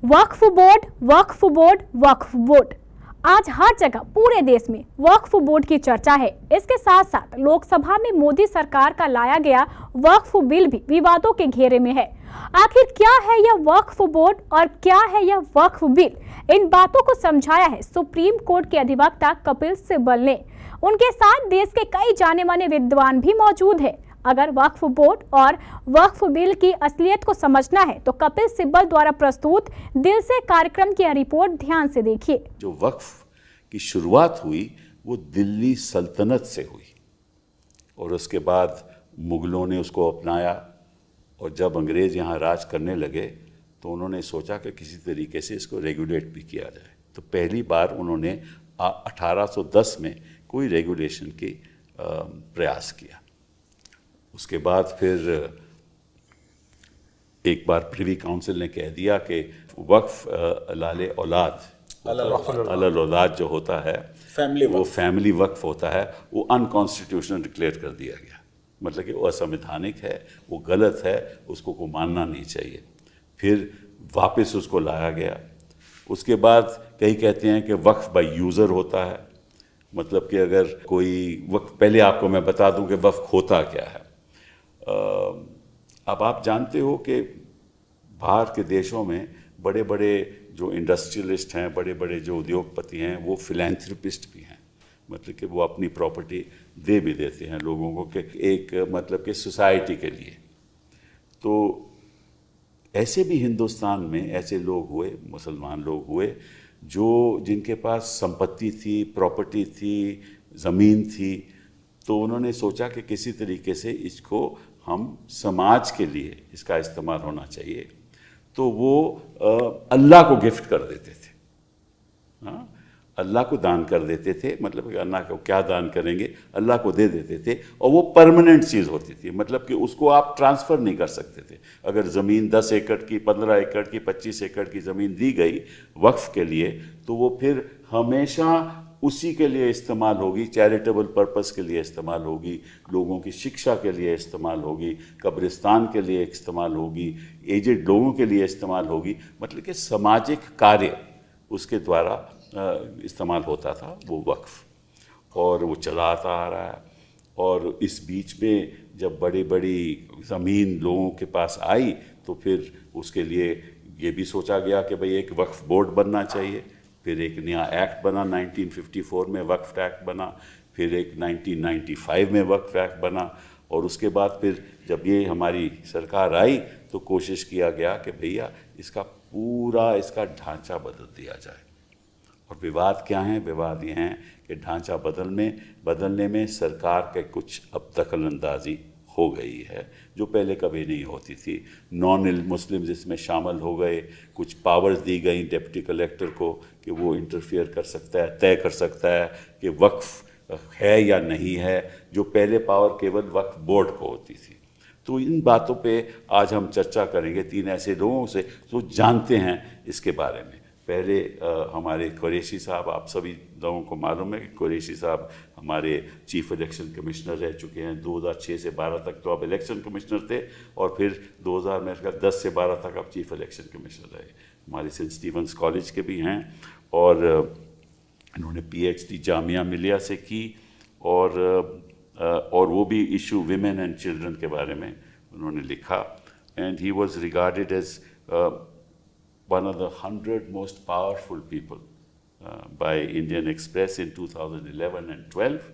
वक्फ board, वक्फ board, वक्फ board. आज हर जगह पूरे देश में वक्फ बोर्ड की चर्चा है। इसके साथ साथ लोकसभा में मोदी सरकार का लाया गया वक्फ बिल भी विवादों के घेरे में है। आखिर क्या है यह वक्फ बोर्ड और क्या है यह वक्फ बिल? इन बातों को समझाया है सुप्रीम कोर्ट के अधिवक्ता कपिल सिब्बल ने। उनके साथ देश के कई जाने माने विद्वान भी मौजूद है। अगर वक्फ बोर्ड और वक्फ बिल की असलियत को समझना है तो कपिल सिब्बल द्वारा प्रस्तुत दिल से कार्यक्रम की रिपोर्ट ध्यान से देखिए। जो वक्फ की शुरुआत हुई वो दिल्ली सल्तनत से हुई और उसके बाद मुगलों ने उसको अपनाया और जब अंग्रेज यहाँ राज करने लगे तो उन्होंने सोचा कि किसी तरीके से इसको रेगुलेट भी किया जाए। तो पहली बार उन्होंने 1810 में कोई रेगुलेशन की प्रयास किया। उसके बाद फिर एक बार प्रिवी काउंसिल ने कह दिया कि वक्फ लाले औलाद अलल औलाद जो होता है वो फैमिली वक्फ होता है, वो अनकॉन्स्टिट्यूशनल डिक्लेयर कर दिया गया। मतलब कि वो असंवैधानिक है, वो गलत है, उसको को मानना नहीं चाहिए। फिर वापस उसको लाया गया। उसके बाद कई कहते हैं कि वक्फ बाय यूज़र होता है, मतलब कि अगर कोई वक्फ, पहले आपको मैं बता दूं कि वक्फ होता क्या है। अब आप जानते हो कि बाहर के देशों में बड़े बड़े जो इंडस्ट्रियलिस्ट हैं, बड़े बड़े जो उद्योगपति हैं, वो फिलैंथ्रोपिस्ट भी हैं। मतलब कि वो अपनी प्रॉपर्टी दे भी देते हैं लोगों को कि एक मतलब कि सोसाइटी के लिए। तो ऐसे भी हिंदुस्तान में ऐसे लोग हुए, मुसलमान लोग हुए, जो जिनके पास संपत्ति थी, प्रॉपर्टी थी, ज़मीन थी। तो उन्होंने सोचा कि किसी तरीके से इसको हम समाज के लिए इसका इस्तेमाल होना चाहिए। तो वो अल्लाह को गिफ्ट कर देते थे। हाँ, अल्लाह को दान कर देते थे। मतलब कि अल्लाह को क्या दान करेंगे, अल्लाह को दे देते थे। और वो परमानेंट चीज़ होती थी, मतलब कि उसको आप ट्रांसफ़र नहीं कर सकते थे। अगर ज़मीन 10 एकड़ की, 15 एकड़ की, 25 एकड़ की ज़मीन दी गई वक्फ के लिए, तो वो फिर हमेशा उसी के लिए इस्तेमाल होगी, चैरिटेबल पर्पस के लिए इस्तेमाल होगी, लोगों की शिक्षा के लिए इस्तेमाल होगी, कब्रिस्तान के लिए इस्तेमाल होगी, एजेड लोगों के लिए इस्तेमाल होगी। मतलब कि सामाजिक कार्य उसके द्वारा इस्तेमाल होता था वो वक्फ, और वो चला आता आ रहा है। और इस बीच में जब बड़ी बड़ी ज़मीन लोगों के पास आई तो फिर उसके लिए ये भी सोचा गया कि भाई एक वक्फ बोर्ड बनना चाहिए। फिर एक नया एक्ट बना, 1954 में वक्फ एक्ट बना। फिर एक 1995 में वक्फ एक्ट बना। और उसके बाद फिर जब ये हमारी सरकार आई तो कोशिश किया गया कि भैया इसका पूरा इसका ढांचा बदल दिया जाए। और विवाद क्या हैं? विवाद ये हैं कि ढांचा बदलने में सरकार के कुछ अब दखलंदाजी हो गई है जो पहले कभी नहीं होती थी। नॉन मुस्लिम्स इसमें शामिल हो गए। कुछ पावर्स दी गई डिप्टी कलेक्टर को कि वो इंटरफियर कर सकता है, तय कर सकता है कि वक्फ है या नहीं है, जो पहले पावर केवल वक्फ बोर्ड को होती थी। तो इन बातों पे आज हम चर्चा करेंगे 3 ऐसे लोगों से जो जानते हैं इसके बारे में। पहले हमारे कुरैशी साहब, आप सभी लोगों को मालूम है कि कुरैशी साहब हमारे चीफ इलेक्शन कमिश्नर रह चुके हैं। 2006 से 12 तक तो आप इलेक्शन कमिश्नर थे, और फिर 2010 से 12 तक आप चीफ इलेक्शन कमिश्नर रहे। हमारे सेंट स्टीफेंस कॉलेज के भी हैं, और इन्होंने PhD जामिया मिलिया से की, और वो भी इशू विमेन एंड चिल्ड्रन के बारे में उन्होंने लिखा। And he was regarded as one of the 100 most powerful people by Indian Express in 2011 and 12,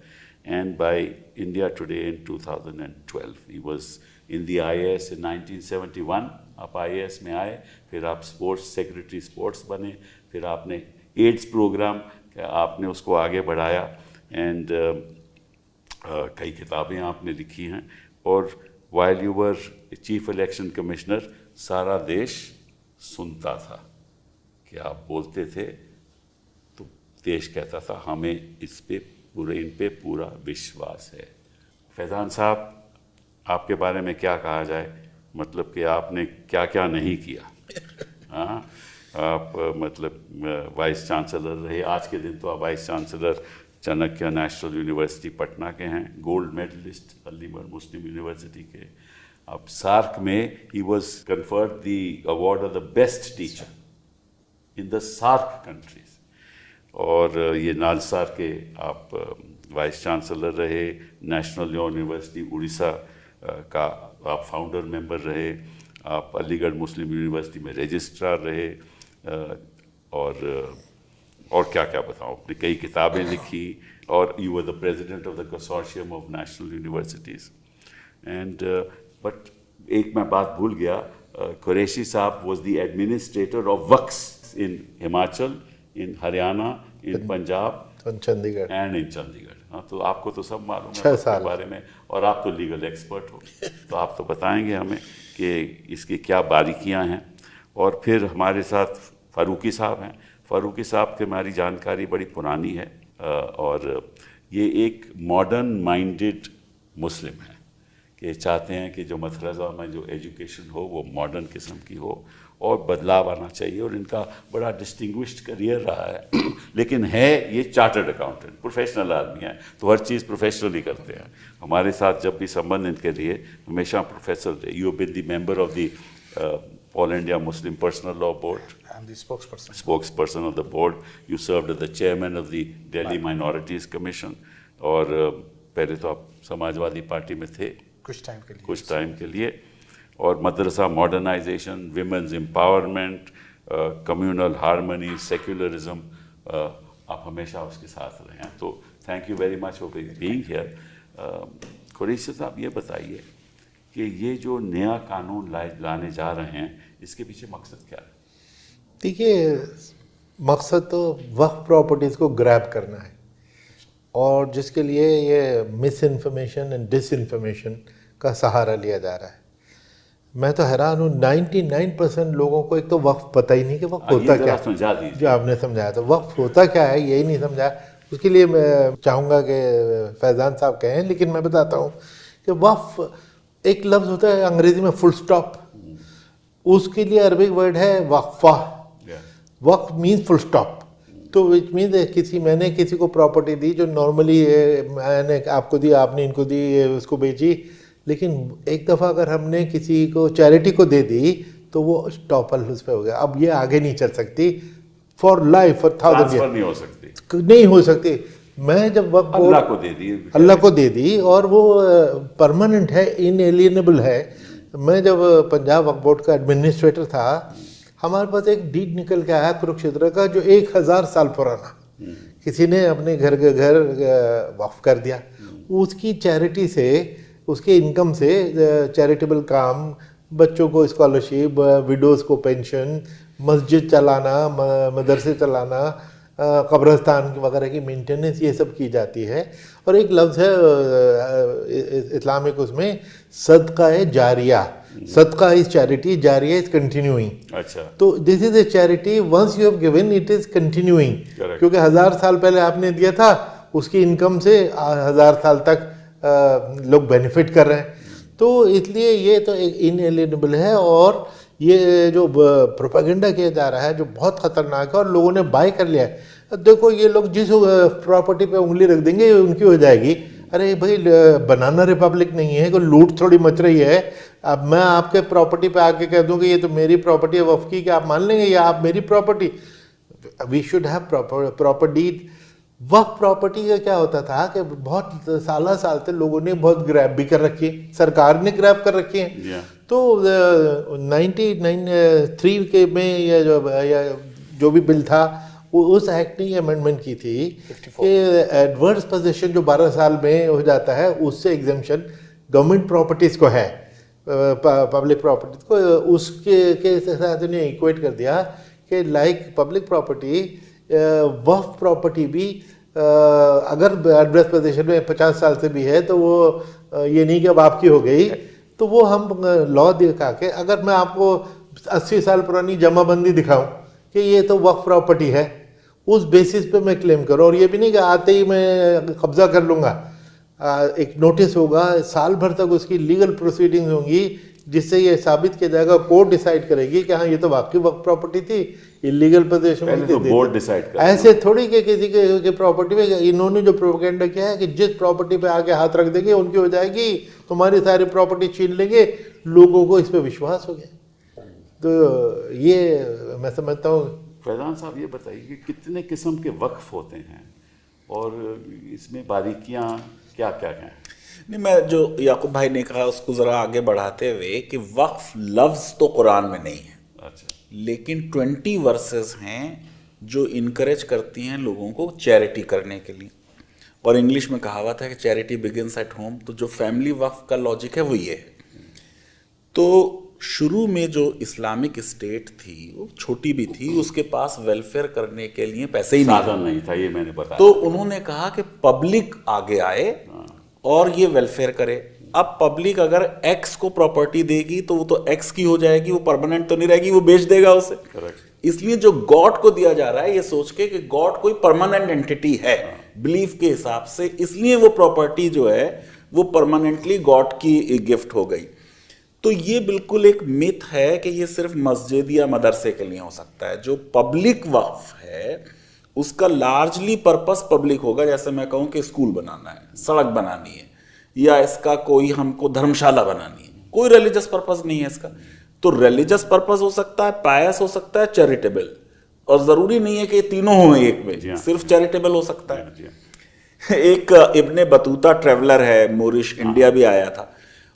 and by India Today in 2012. He was in the IAS in 1971. आप IAS में आए, फिर आप स्पोर्ट्स सेक्रेटरी स्पोर्ट्स बने, फिर आपने ads programme आपने उसको आगे बढ़ाया, एंड कई किताबें आपने लिखी हैं। और while you were chief election commissioner, सारा देश सुनता था कि आप बोलते थे, तो देश कहता था हमें इन पे पूरा विश्वास है। फैज़ान साहब, आपके बारे में क्या कहा जाए? मतलब कि आपने क्या क्या नहीं किया। हाँ, आप मतलब वाइस चांसलर रहे। आज के दिन तो आप vice chancellor Chanakya national university Patna के हैं, गोल्ड मेडलिस्ट अलीगढ़ मुस्लिम यूनिवर्सिटी के। अब सार्क में he was conferred the award of the best teacher in the SAARC countries. और ये नालसार के आप वाइस चांसलर रहे, नेशनल लॉ यूनिवर्सिटी उड़ीसा का आप फाउंडर मेंबर रहे, आप अलीगढ़ मुस्लिम यूनिवर्सिटी में रजिस्ट्रार रहे, और क्या क्या बताऊँ, अपनी कई किताबें लिखी, और you were the president of the consortium of national universities. And but एक मैं बात भूल गया, कुरैशी साहब was the administrator of works in Himachal, in Haryana, in Punjab, Chandigarh and in Chandigarh. हाँ, तो आपको तो सब मालूम है 6 इसके साल बारे में, और आप तो लीगल एक्सपर्ट हो, तो आप तो बताएंगे हमें कि इसकी क्या बारीकियां हैं. और फिर हमारे साथ फारूकी साहब हैं. फारूकी साहब की हमारी जानकारी बड़ी पुरानी है, और ये एक मॉडर्न माइंडेड मुस्लिम है कि चाहते हैं कि जो मथरज़ा में जो एजुकेशन हो वो मॉडर्न किस्म की हो और बदलाव आना चाहिए. और इनका बड़ा डिस्टिंग्विश्ड करियर रहा है, लेकिन है ये चार्टर्ड अकाउंटेंट, प्रोफेशनल आदमी है, तो हर चीज़ प्रोफेशनली करते हैं. हमारे साथ जब भी संबंध इनके लिए हमेशा प्रोफेसर रहे. You been the member of the all India Muslim personal law board, I'm the spokesperson. spokesperson of the board. You served as the chairman of the Delhi Minorities Commission. और पहले तो आप समाजवादी पार्टी में थे कुछ time के लिए. और मदरसा modernisation, women's empowerment, communal harmony, secularism, आप हमेशा उसके साथ रहे हैं. तो thank you very much for being here. Qureshi साहब, ये बताइए कि ये जो नया कानून लाने जा रहे हैं, इसके पीछे मकसद क्या है? देखिए, मकसद तो वक्फ प्रॉपर्टीज़ को ग्रैब करना है, और जिसके लिए ये misinformation and disinformation का सहारा लिया जा रहा है. मैं तो हैरान हूँ, 99% लोगों को एक तो वक्फ पता ही नहीं कि वक्फ होता क्या है. जो आपने समझाया था वक्फ होता क्या है यही नहीं समझा. उसके लिए मैं चाहूँगा कि फैज़ान साहब कहें, लेकिन मैं बताता हूँ कि वक्फ एक लफ्ज़ होता है अंग्रेज़ी में फुल स्टॉप, उसके लिए अरबिक वर्ड है वक्फा. वक्फ मीन्स फुल स्टॉप. तो विच मीन्स मैंने किसी को प्रॉपर्टी दी जो नॉर्मली मैंने आपको दी, आपने इनको दी, उसको बेची, लेकिन एक दफ़ा अगर हमने किसी को चैरिटी को दे दी तो वो स्टॉपल उस पर हो गया. अब ये आगे नहीं चल सकती फॉर लाइफ, फॉर 1000 ईयर नहीं हो सकती. मैं जब वक्त अल्लाह को दे दी और वो परमानेंट है, इनएलिएनेबल है. मैं जब पंजाब वक्फ बोर्ड का एडमिनिस्ट्रेटर था, हमारे पास एक डीड निकल के आया कुरुक्षेत्र का जो 1000 साल पुराना, किसी ने अपने घर के घर वक्फ कर दिया. उसकी चैरिटी से, उसके इनकम से चैरिटेबल काम, बच्चों को स्कॉलरशिप, विडोज़ को पेंशन, मस्जिद चलाना, मदरसे चलाना, कब्रस्तान वगैरह की मेंटेनेंस, ये सब की जाती है. और एक लफ्ज़ है इस्लामिक उसमें, सदका जारिया. सदका इज चैरिटी, जारिया इज कंटिन्यूइंग. अच्छा. तो this is a charity, once you have given it is continuing, क्योंकि 1000 साल पहले आपने दिया था, उसकी इनकम से 1000 साल तक लोग बेनिफिट कर रहे हैं. तो इसलिए ये तो एक इनएलिएनेबल है. और ये जो प्रोपेगेंडा किया जा रहा है जो बहुत ख़तरनाक है, और लोगों ने बाय कर लिया है. देखो, ये लोग जिस प्रॉपर्टी पे उंगली रख देंगे उनकी हो जाएगी. अरे भाई, बनाना रिपब्लिक नहीं है, कोई लूट थोड़ी मच रही है. अब मैं आपके प्रॉपर्टी पे आके कह दूं कि ये तो मेरी प्रॉपर्टी है वफ़ की, कि आप मान लेंगे या आप मेरी property? We should have proper deed. वक्फ प्रॉपर्टी का क्या होता था कि बहुत साल से लोगों ने बहुत ग्रैब भी कर रखी है, सरकार ने ग्रैब कर रखी है. तो 1993 के में या जो भी बिल था, वो उस एक्ट ने अमेंडमेंट की थी कि एडवर्स पोजीशन जो 12 साल में हो जाता है, उससे एग्जेम्पशन गवर्नमेंट प्रॉपर्टीज़ को है, पब्लिक प्रॉपर्टीज़ को, उसके के साथ ने इक्वेट कर दिया कि लाइक पब्लिक प्रॉपर्टी, वक्फ प्रॉपर्टी भी अगर एडवर्स पोजीशन में 50 साल से भी है तो वो ये नहीं कि अब आपकी हो गई. तो वो हम लॉ दिखा के, अगर मैं आपको 80 साल पुरानी जमाबंदी दिखाऊं कि ये तो वक्फ प्रॉपर्टी है, उस बेसिस पे मैं क्लेम करूं, और ये भी नहीं कि आते ही मैं कब्जा कर लूँगा. एक नोटिस होगा, साल भर तक उसकी लीगल प्रोसीडिंग्स होंगी, जिससे ये साबित किया जाएगा, कोर्ट डिसाइड करेगी कि हाँ ये तो वाकई वक्फ प्रॉपर्टी थी, इलीगल पोजीशन में तो बोर्ड डिसाइड करेगा. ऐसे थोड़ी कि किसी के प्रॉपर्टी में इन्होंने जो प्रोपेगेंडा किया है कि जिस प्रॉपर्टी पे आके हाथ रख देंगे उनकी हो जाएगी, तुम्हारी सारी प्रॉपर्टी छीन लेंगे, लोगों को इस पर विश्वास हो गया. तो ये मैं समझता हूँ फैजान साहब ये बताइए कि कितने किस्म के वक्फ होते हैं और इसमें बारीकियां क्या क्या हैं? नहीं, मैं जो याकूब भाई ने कहा उसको ज़रा आगे बढ़ाते हुए कि वक्फ लफ्ज़ तो कुरान में नहीं है, अच्छा, लेकिन 20 वर्सेस हैं जो इनकरेज करती हैं लोगों को चैरिटी करने के लिए। और इंग्लिश में कहावत है कि चैरिटी बिगिंस एट होम। तो जो फैमिली वक्फ का लॉजिक है वो ये है। तो शुरू में जो इस्लामिक स्टेट थी वो छोटी भी थी, उसके पास वेलफेयर करने के लिए पैसे ही साधन नहीं था, ये मैंने बताया। तो उन्होंने कहा कि पब्लिक आगे आए और ये वेलफेयर करे। अब पब्लिक अगर एक्स को प्रॉपर्टी देगी तो वो तो एक्स की हो जाएगी, वो परमानेंट तो नहीं रहेगी, वो बेच देगा उसे। करेक्ट। इसलिए जो गॉड को दिया जा रहा है ये सोच के कि गॉड कोई परमानेंट एंटिटी है बिलीफ के हिसाब से, इसलिए वो प्रॉपर्टी जो है वो परमानेंटली गॉड की गिफ्ट हो गई। तो ये बिल्कुल एक मिथ है कि ये सिर्फ मस्जिद या मदरसे के लिए हो सकता है। जो पब्लिक वक्फ है उसका लार्जली पर्पस पब्लिक होगा। जैसे मैं कहूँ कि स्कूल बनाना है, सड़क बनानी है, या इसका कोई हमको धर्मशाला बनानी है, कोई रिलीजियस पर्पस नहीं है इसका। तो रिलीजियस पर्पस हो सकता है, पायस हो सकता है, चैरिटेबल, और जरूरी नहीं है कि ये तीनों हो एक में, सिर्फ चैरिटेबल हो सकता है। एक इब्ने बतूता ट्रेवलर है, मोरिश इंडिया भी आया था,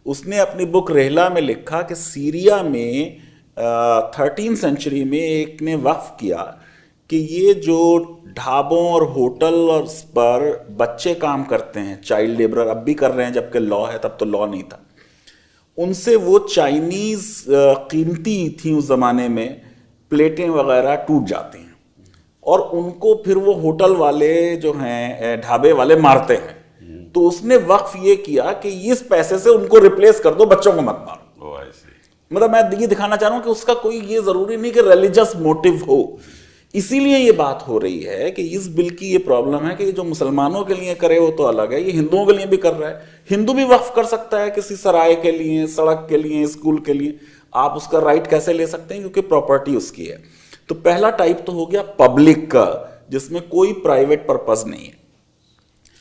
उसने अपनी बुक रेहला में लिखा कि सीरिया में 13th सेंचुरी में एक ने वक्फ किया कि ये जो ढाबों और होटल और पर बच्चे काम करते हैं, चाइल्ड लेबरर अब भी कर रहे हैं, जबकि लॉ है, तब तो लॉ नहीं था, उनसे वो चाइनीज कीमती थी उस जमाने में प्लेटें वगैरह टूट जाती हैं और उनको फिर वो होटल वाले जो हैं, ढाबे वाले मारते हैं। तो उसने वक्फ ये किया कि इस पैसे से उनको रिप्लेस कर दो, बच्चों को मत मारो। मतलब मैं ये दिखाना चाह रहा हूं कि उसका कोई ये जरूरी नहीं कि रिलीजियस मोटिव हो। इसीलिए ये बात हो रही है कि इस बिल की ये प्रॉब्लम है कि जो मुसलमानों के लिए करे वो तो अलग है, ये हिंदुओं के लिए भी कर रहा है। हिंदू भी वक्फ कर सकता है किसी सराय के लिए, सड़क के लिए, स्कूल के लिए। आप उसका राइट कैसे ले सकते हैं? क्योंकि प्रॉपर्टी उसकी है। तो पहला टाइप तो हो गया पब्लिक का, जिसमें कोई प्राइवेट पर्पस नहीं है।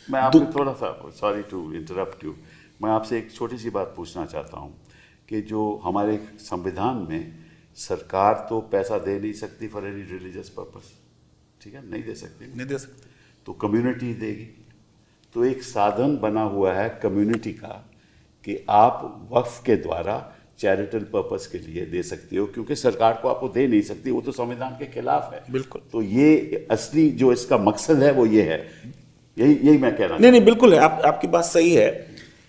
मैं आपसे थोड़ा सा, सॉरी टू इंटरप्ट यू, मैं आपसे एक छोटी सी बात पूछना चाहता हूँ कि जो हमारे संविधान में सरकार तो पैसा दे नहीं सकती फॉर एनी रिलीजियस पर्पस, ठीक है, नहीं दे सकती, तो कम्युनिटी देगी। तो एक साधन बना हुआ है कम्युनिटी का कि आप वक्फ के द्वारा चैरिटेबल पर्पस के लिए दे सकते हो, क्योंकि सरकार को आपको दे नहीं सकती, वो तो संविधान के खिलाफ है। बिल्कुल। तो ये असली जो इसका मकसद है वो ये है, यही मैं कह रहा हूं। नहीं, बिल्कुल है, आपकी बात सही है।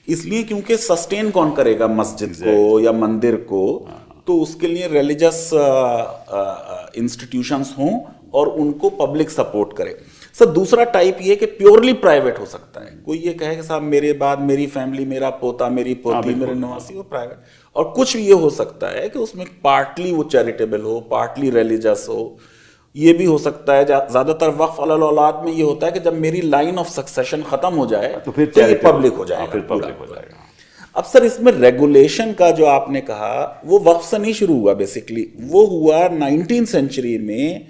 इसलिए क्योंकि सस्टेन कौन करेगा मस्जिद को या मंदिर को, तो उसके लिए रिलीजियस इंस्टीट्यूशंस हों और उनको पब्लिक सपोर्ट करे। सर दूसरा टाइप ये कि प्योरली प्राइवेट हो सकता है। कोई ये कहे कि साहब मेरे बाद मेरी फैमिली, मेरा पोता, मेरी पोती, मेरे नवासी, वो प्राइवेट। और कुछ ये हो सकता है कि उसमें पार्टली वो चैरिटेबल हो, पार्टली रिलीजियस हो। ये भी हो सकता है, ज्यादातर वक्फ अलल औलाद में ये होता है कि जब मेरी लाइन ऑफ सक्सेशन खत्म हो जाए तो फिर ये पब्लिक हो जाएगा, फिर पब्लिक हो जाएगा। अब सर इसमें रेगुलेशन का जो आपने कहा वो वक्फ से नहीं शुरू हुआ, बेसिकली वो हुआ 19th सेंचुरी में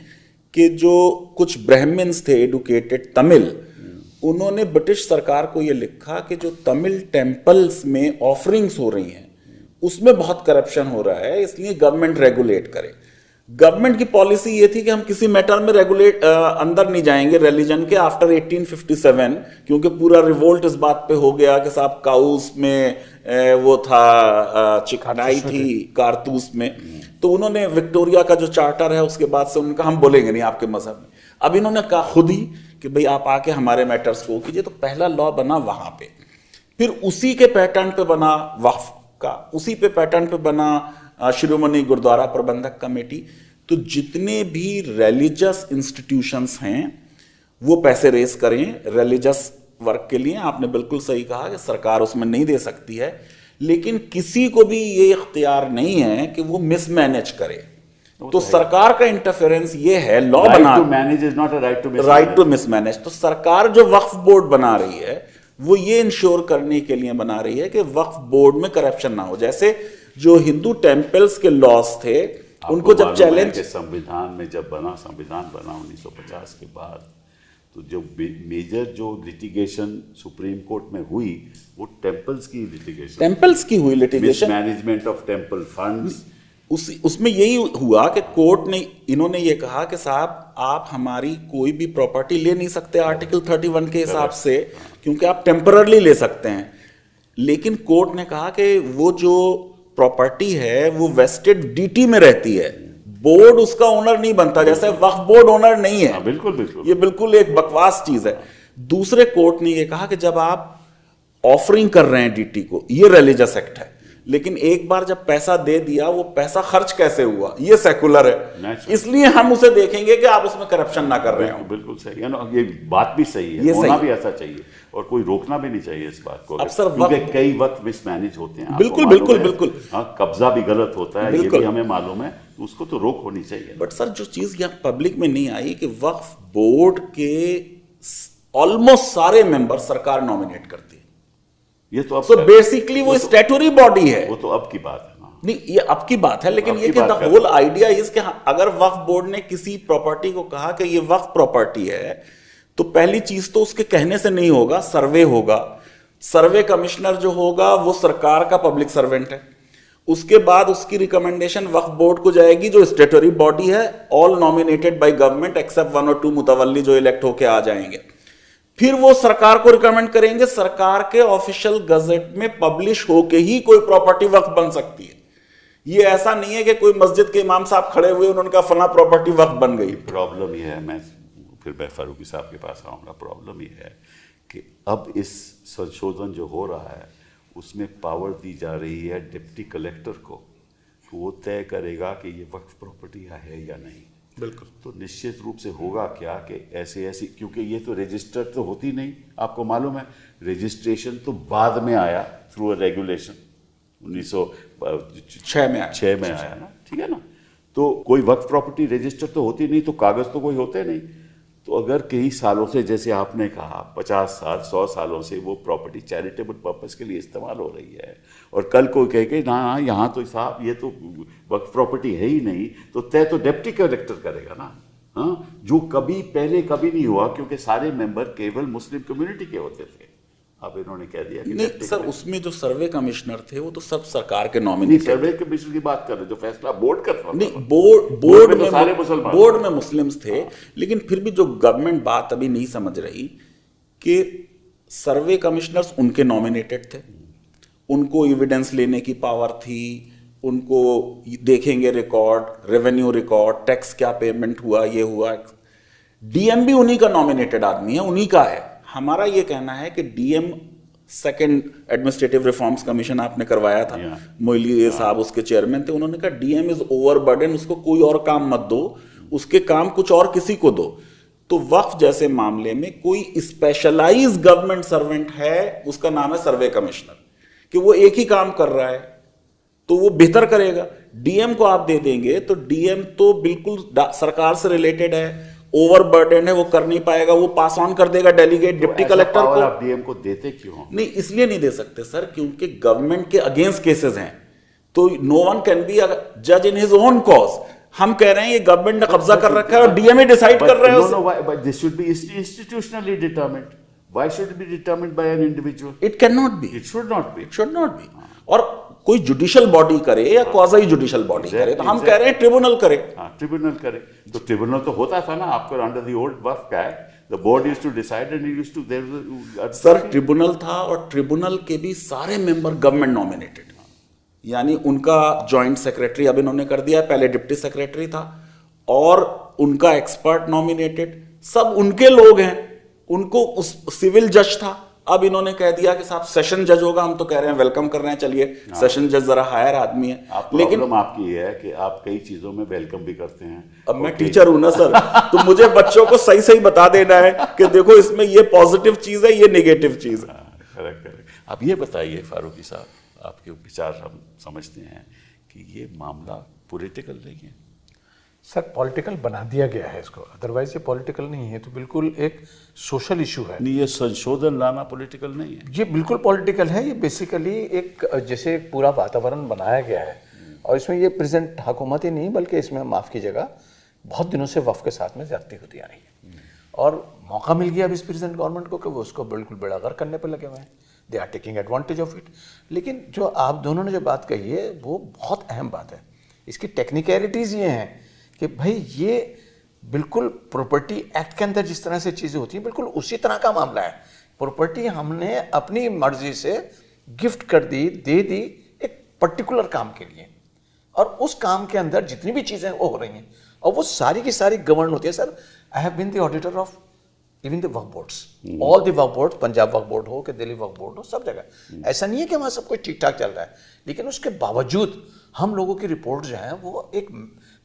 कि जो कुछ ब्राह्मण्स थे एडुकेटेड तमिल, उन्होंने ब्रिटिश सरकार को ये लिखा कि जो तमिल टेम्पल्स में ऑफरिंग्स हो रही हैं उसमें बहुत करप्शन हो रहा है, इसलिए गवर्नमेंट रेगुलेट करे। गवर्नमेंट की पॉलिसी ये थी कि हम किसी मैटर में अंदर नहीं जाएंगे रिलीजन के आफ्टर 1857, क्योंकि पूरा रिवोल्ट इस बात पे हो गया कि साहब काउस में वो था, चिकनाई थी कारतूस में। तो उन्होंने विक्टोरिया का जो चार्टर है उसके बाद से उनका हम बोलेंगे नहीं आपके मजहब में। अब इन्होंने कहा खुद ही कि भाई आप आके हमारे मैटर्स को कीजिए। तो पहला लॉ बना वहां पे, फिर उसी के पैटर्न पे बना वक्फ का, उसी पे पैटर्न पे बना शिरोमणि गुरुद्वारा प्रबंधक कमेटी। तो जितने भी रिलीजियस इंस्टीट्यूशंस हैं वो पैसे रेस करें रिलीजियस वर्क के लिए। आपने बिल्कुल सही कहा कि सरकार उसमें नहीं दे सकती है, लेकिन किसी को भी ये इख्तियार नहीं है कि वो मिसमैनेज करे। तो सरकार का इंटरफेरेंस ये है, लॉ बना, राइट टू मिसमैनेज। तो सरकार जो वक्फ बोर्ड बना रही है वो ये इंश्योर करने के लिए बना रही है कि वक्फ बोर्ड में करप्शन ना हो। जैसे जो हिंदू टेम्पल्स के लॉस थे उनको जब चैलेंज, संविधान में जब बना, संविधान बना 1950 के बाद, तो जो मेजर जो लिटिगेशन सुप्रीम कोर्ट में हुई वो टेम्पल्स की लिटिगेशन, टेम्पल्स की हुई litigation, mismanagement of temple funds, उसमें यही हुआ कि कोर्ट ने, इन्होंने ये कहा कि साहब आप हमारी कोई भी प्रॉपर्टी ले नहीं सकते आर्टिकल 31 के हिसाब से, क्योंकि आप टेम्पररली ले सकते हैं। लेकिन कोर्ट ने कहा कि वो जो प्रॉपर्टी है वो वेस्टेड डीटी में रहती है, बोर्ड उसका ओनर नहीं बनता, जैसे वक्फ बोर्ड ओनर नहीं है। बिल्कुल बिल्कुल, ये बिल्कुल एक बकवास चीज है। दूसरे कोर्ट ने ये कहा कि जब आप ऑफरिंग कर रहे हैं डीटी को, ये रिलीजियस एक्ट है, लेकिन एक बार जब पैसा दे दिया, वो पैसा खर्च कैसे हुआ, ये सेकुलर है, इसलिए हम उसे देखेंगे कि आप उसमें करप्शन ना कर रहे हो। बिल्कुल सही है ना, ये बात भी सही है, होना भी ऐसा चाहिए और कोई रोकना भी नहीं चाहिए इस बात को। अब सर क्योंकि कई वक्त मिसमैनेज होते हैं, बिल्कुल बिल्कुल बिल्कुल, हाँ, कब्जा भी गलत होता है, ये भी हमें मालूम है, उसको तो रोक होनी चाहिए। बट सर जो चीज यहाँ पब्लिक में नहीं आई कि वक्फ बोर्ड के ऑलमोस्ट सारे मेंबर सरकार नॉमिनेट करती है। ये तो अब सो बेसिकली वो स्टैट्यूटरी बॉडी है। वो तो अब की बात है ना। नहीं, ये अब की बात है, लेकिन ये कि द होल आइडिया इज कि अगर वक्फ बोर्ड ने किसी प्रॉपर्टी को कहा कि ये वक्फ प्रॉपर्टी है, तो पहली चीज तो उसके कहने से नहीं होगा, सर्वे होगा। सर्वे कमिश्नर जो होगा वो सरकार का पब्लिक सर्वेंट है। उसके बाद उसकी रिकमेंडेशन वक्फ बोर्ड को जाएगी, जो स्टैट्यूटरी बॉडी है, all nominated by government except 1 और 2 मुतवल्ली जो इलेक्ट होके आ जाएंगे। फिर वो सरकार को रिकमेंड करेंगे, सरकार के ऑफिशियल गजेट में पब्लिश होके ही कोई प्रॉपर्टी वक्फ बन सकती है। ये ऐसा नहीं है कि कोई मस्जिद के इमाम साहब खड़े हुए, उन्होंने कहा फला प्रॉपर्टी वक्फ बन गई। प्रॉब्लम ये है, मैं फिर फारूकी साहब के पास आऊंगा, प्रॉब्लम ये है कि अब इस संशोधन जो हो रहा है उसमें पावर दी जा रही है डिप्टी कलेक्टर को, वो तय करेगा कि ये वक्फ प्रॉपर्टी है या नहीं। बिल्कुल। तो निश्चित रूप से होगा क्या कि ऐसी, क्योंकि ये तो रजिस्टर तो होती नहीं, आपको मालूम है, रजिस्ट्रेशन तो बाद में आया थ्रू अ रेगुलेशन, 1906 में आया ना, ठीक है ना। तो कोई वक्फ प्रॉपर्टी रजिस्टर तो होती नहीं, तो कागज तो कोई होते नहीं। तो अगर कई सालों से, जैसे आपने कहा 50 साल 100 सालों से वो प्रॉपर्टी चैरिटेबल पर्पस के लिए इस्तेमाल हो रही है, और कल कोई कहे कि ना यहाँ तो साहब ये तो वक्फ प्रॉपर्टी है ही नहीं, तो तय तो डिप्टी कलेक्टर करेगा ना। हाँ, जो कभी पहले कभी नहीं हुआ, क्योंकि सारे मेंबर केवल मुस्लिम कम्युनिटी के होते थे। अब इन्होंने कह दिया कि नहीं सर, उसमें जो सर्वे कमिश्नर थे वो तो सब सरकार के नॉमिनेट। सर्वे कमिश्नर की बात कर रहे, जो फैसला बोर्ड करता था। नहीं, बोर्ड में सारे मुसलमान, बोर्ड में मुस्लिम्स थे। लेकिन फिर भी जो गवर्नमेंट बात अभी नहीं समझ रही कि सर्वे कमिश्नर्स उनके नॉमिनेटेड थे, उनको एविडेंस लेने की पावर थी, उनको देखेंगे रिकॉर्ड, रेवेन्यू रिकॉर्ड, टैक्स क्या पेमेंट हुआ, ये हुआ। डीएम भी उन्हीं का नॉमिनेटेड आदमी है, उन्हीं का है। हमारा ये कहना है कि DM second administrative reforms commission आपने करवाया था, मोइली साहब उसके चेयरमैन थे, उन्होंने कहा डीएम इज ओवरबर्डन, उसको कोई और काम मत दो, उसके काम कुछ और किसी को दो। तो वक्फ जैसे मामले में कोई स्पेशलाइज गवर्नमेंट सर्वेंट है, उसका नाम है सर्वे कमिश्नर, कि वो एक ही काम कर रहा है तो वो बेहतर करेगा। डीएम को आप दे देंगे तो डीएम तो बिल्कुल सरकार से रिलेटेड है, ओवरबर्डन है, वो कर नहीं पाएगा, वो पास ऑन कर देगा डेलीगेट डिप्टी कलेक्टर को। आप डीएम को देते क्यों? नहीं, इसलिए नहीं दे सकते सर, क्योंकि गवर्नमेंट के अगेंस्ट केसेस हैं, तो नो वन कैन बी जज इन हिज ओन कॉज। हम कह रहे हैं ये गवर्नमेंट ने कब्जा कर रखा है और डीएम ही डिसाइड कर रहे हैं। But this should be institutionally determined. Why should it be determined bye an individual? It can not be, it should not be, it should not be. और कोई जुडिशियल बॉडी करे या क्वाज़ी जुडिशियल बॉडी करे, तो हम कह रहे हैं ट्रिब्यूनल करे। हाँ, ट्रिब्यूनल करे। तो ट्रिब्यूनल तो होता था ना आपको अंडर द ओल्ड वक्फ act, the board used to decide and used to there. Sir tribunal था, और ट्रिब्यूनल के भी सारे मेंबर गवर्नमेंट नॉमिनेटेड, यानी उनका जॉइंट सेक्रेटरी अब इन्होंने कर दिया है, पहले डिप्टी सेक्रेटरी था, और उनका एक्सपर्ट नॉमिनेटेड, सब उनके लोग हैं। उनको उस सिविल जज था, अब इन्होंने कह दिया कि साहब सेशन जज होगा। हम तो कह रहे हैं वेलकम कर रहे हैं, चलिए सेशन जज जरा हायर आदमी है। लेकिन आपकी है कि आप कई चीजों में वेलकम भी करते हैं। अब मैं टीचर हूं ना सर, तो मुझे बच्चों को सही सही बता देना है कि देखो इसमें ये पॉजिटिव चीज है, ये नेगेटिव चीज है। करेक्ट। अब ये बताइए फारूकी साहब, आपके विचार हम समझते हैं कि ये मामला पॉलिटिकल नहीं है। सर पॉलिटिकल बना दिया गया है इसको, अदरवाइज ये पॉलिटिकल नहीं है, तो बिल्कुल एक सोशल इशू है। नहीं, ये संशोधन लाना पॉलिटिकल नहीं है, ये बिल्कुल पॉलिटिकल है। ये बेसिकली एक जैसे एक पूरा वातावरण बनाया गया है, और इसमें ये प्रेजेंट हुकूमत ही नहीं बल्कि इसमें माफ़ कीजिएगा बहुत दिनों से वफ़ के साथ में ज्यादती होती आ रही है, और मौका मिल गया अब इस प्रेजेंट गवर्नमेंट को कि वो उसको बिल्कुल बेड़ागर करने पर लगे हुए हैं। They are taking advantage of it. लेकिन जो आप दोनों ने जो बात कही है वो बहुत अहम बात है इसकी टेक्निकलिटीज़ ये हैं कि भाई ये बिल्कुल प्रॉपर्टी एक्ट के अंदर जिस तरह से चीज़ें होती हैं बिल्कुल उसी तरह का मामला है। प्रॉपर्टी हमने अपनी मर्जी से गिफ्ट कर दी, दे दी एक पर्टिकुलर काम के लिए, और उस काम के अंदर जितनी भी चीज़ें वो हो रही हैं और वो सारी की सारी गवर्न होती है। Sir, I have been the auditor of even the वक्फ बोर्ड्स, ऑल द वक्फ बोर्ड, पंजाब वक्फ बोर्ड हो कि दिल्ली वक्फ बोर्ड हो, सब जगह। ऐसा नहीं है कि वहाँ सब कुछ ठीक ठाक चल रहा है, लेकिन उसके बावजूद हम लोगों की रिपोर्ट जो है वो एक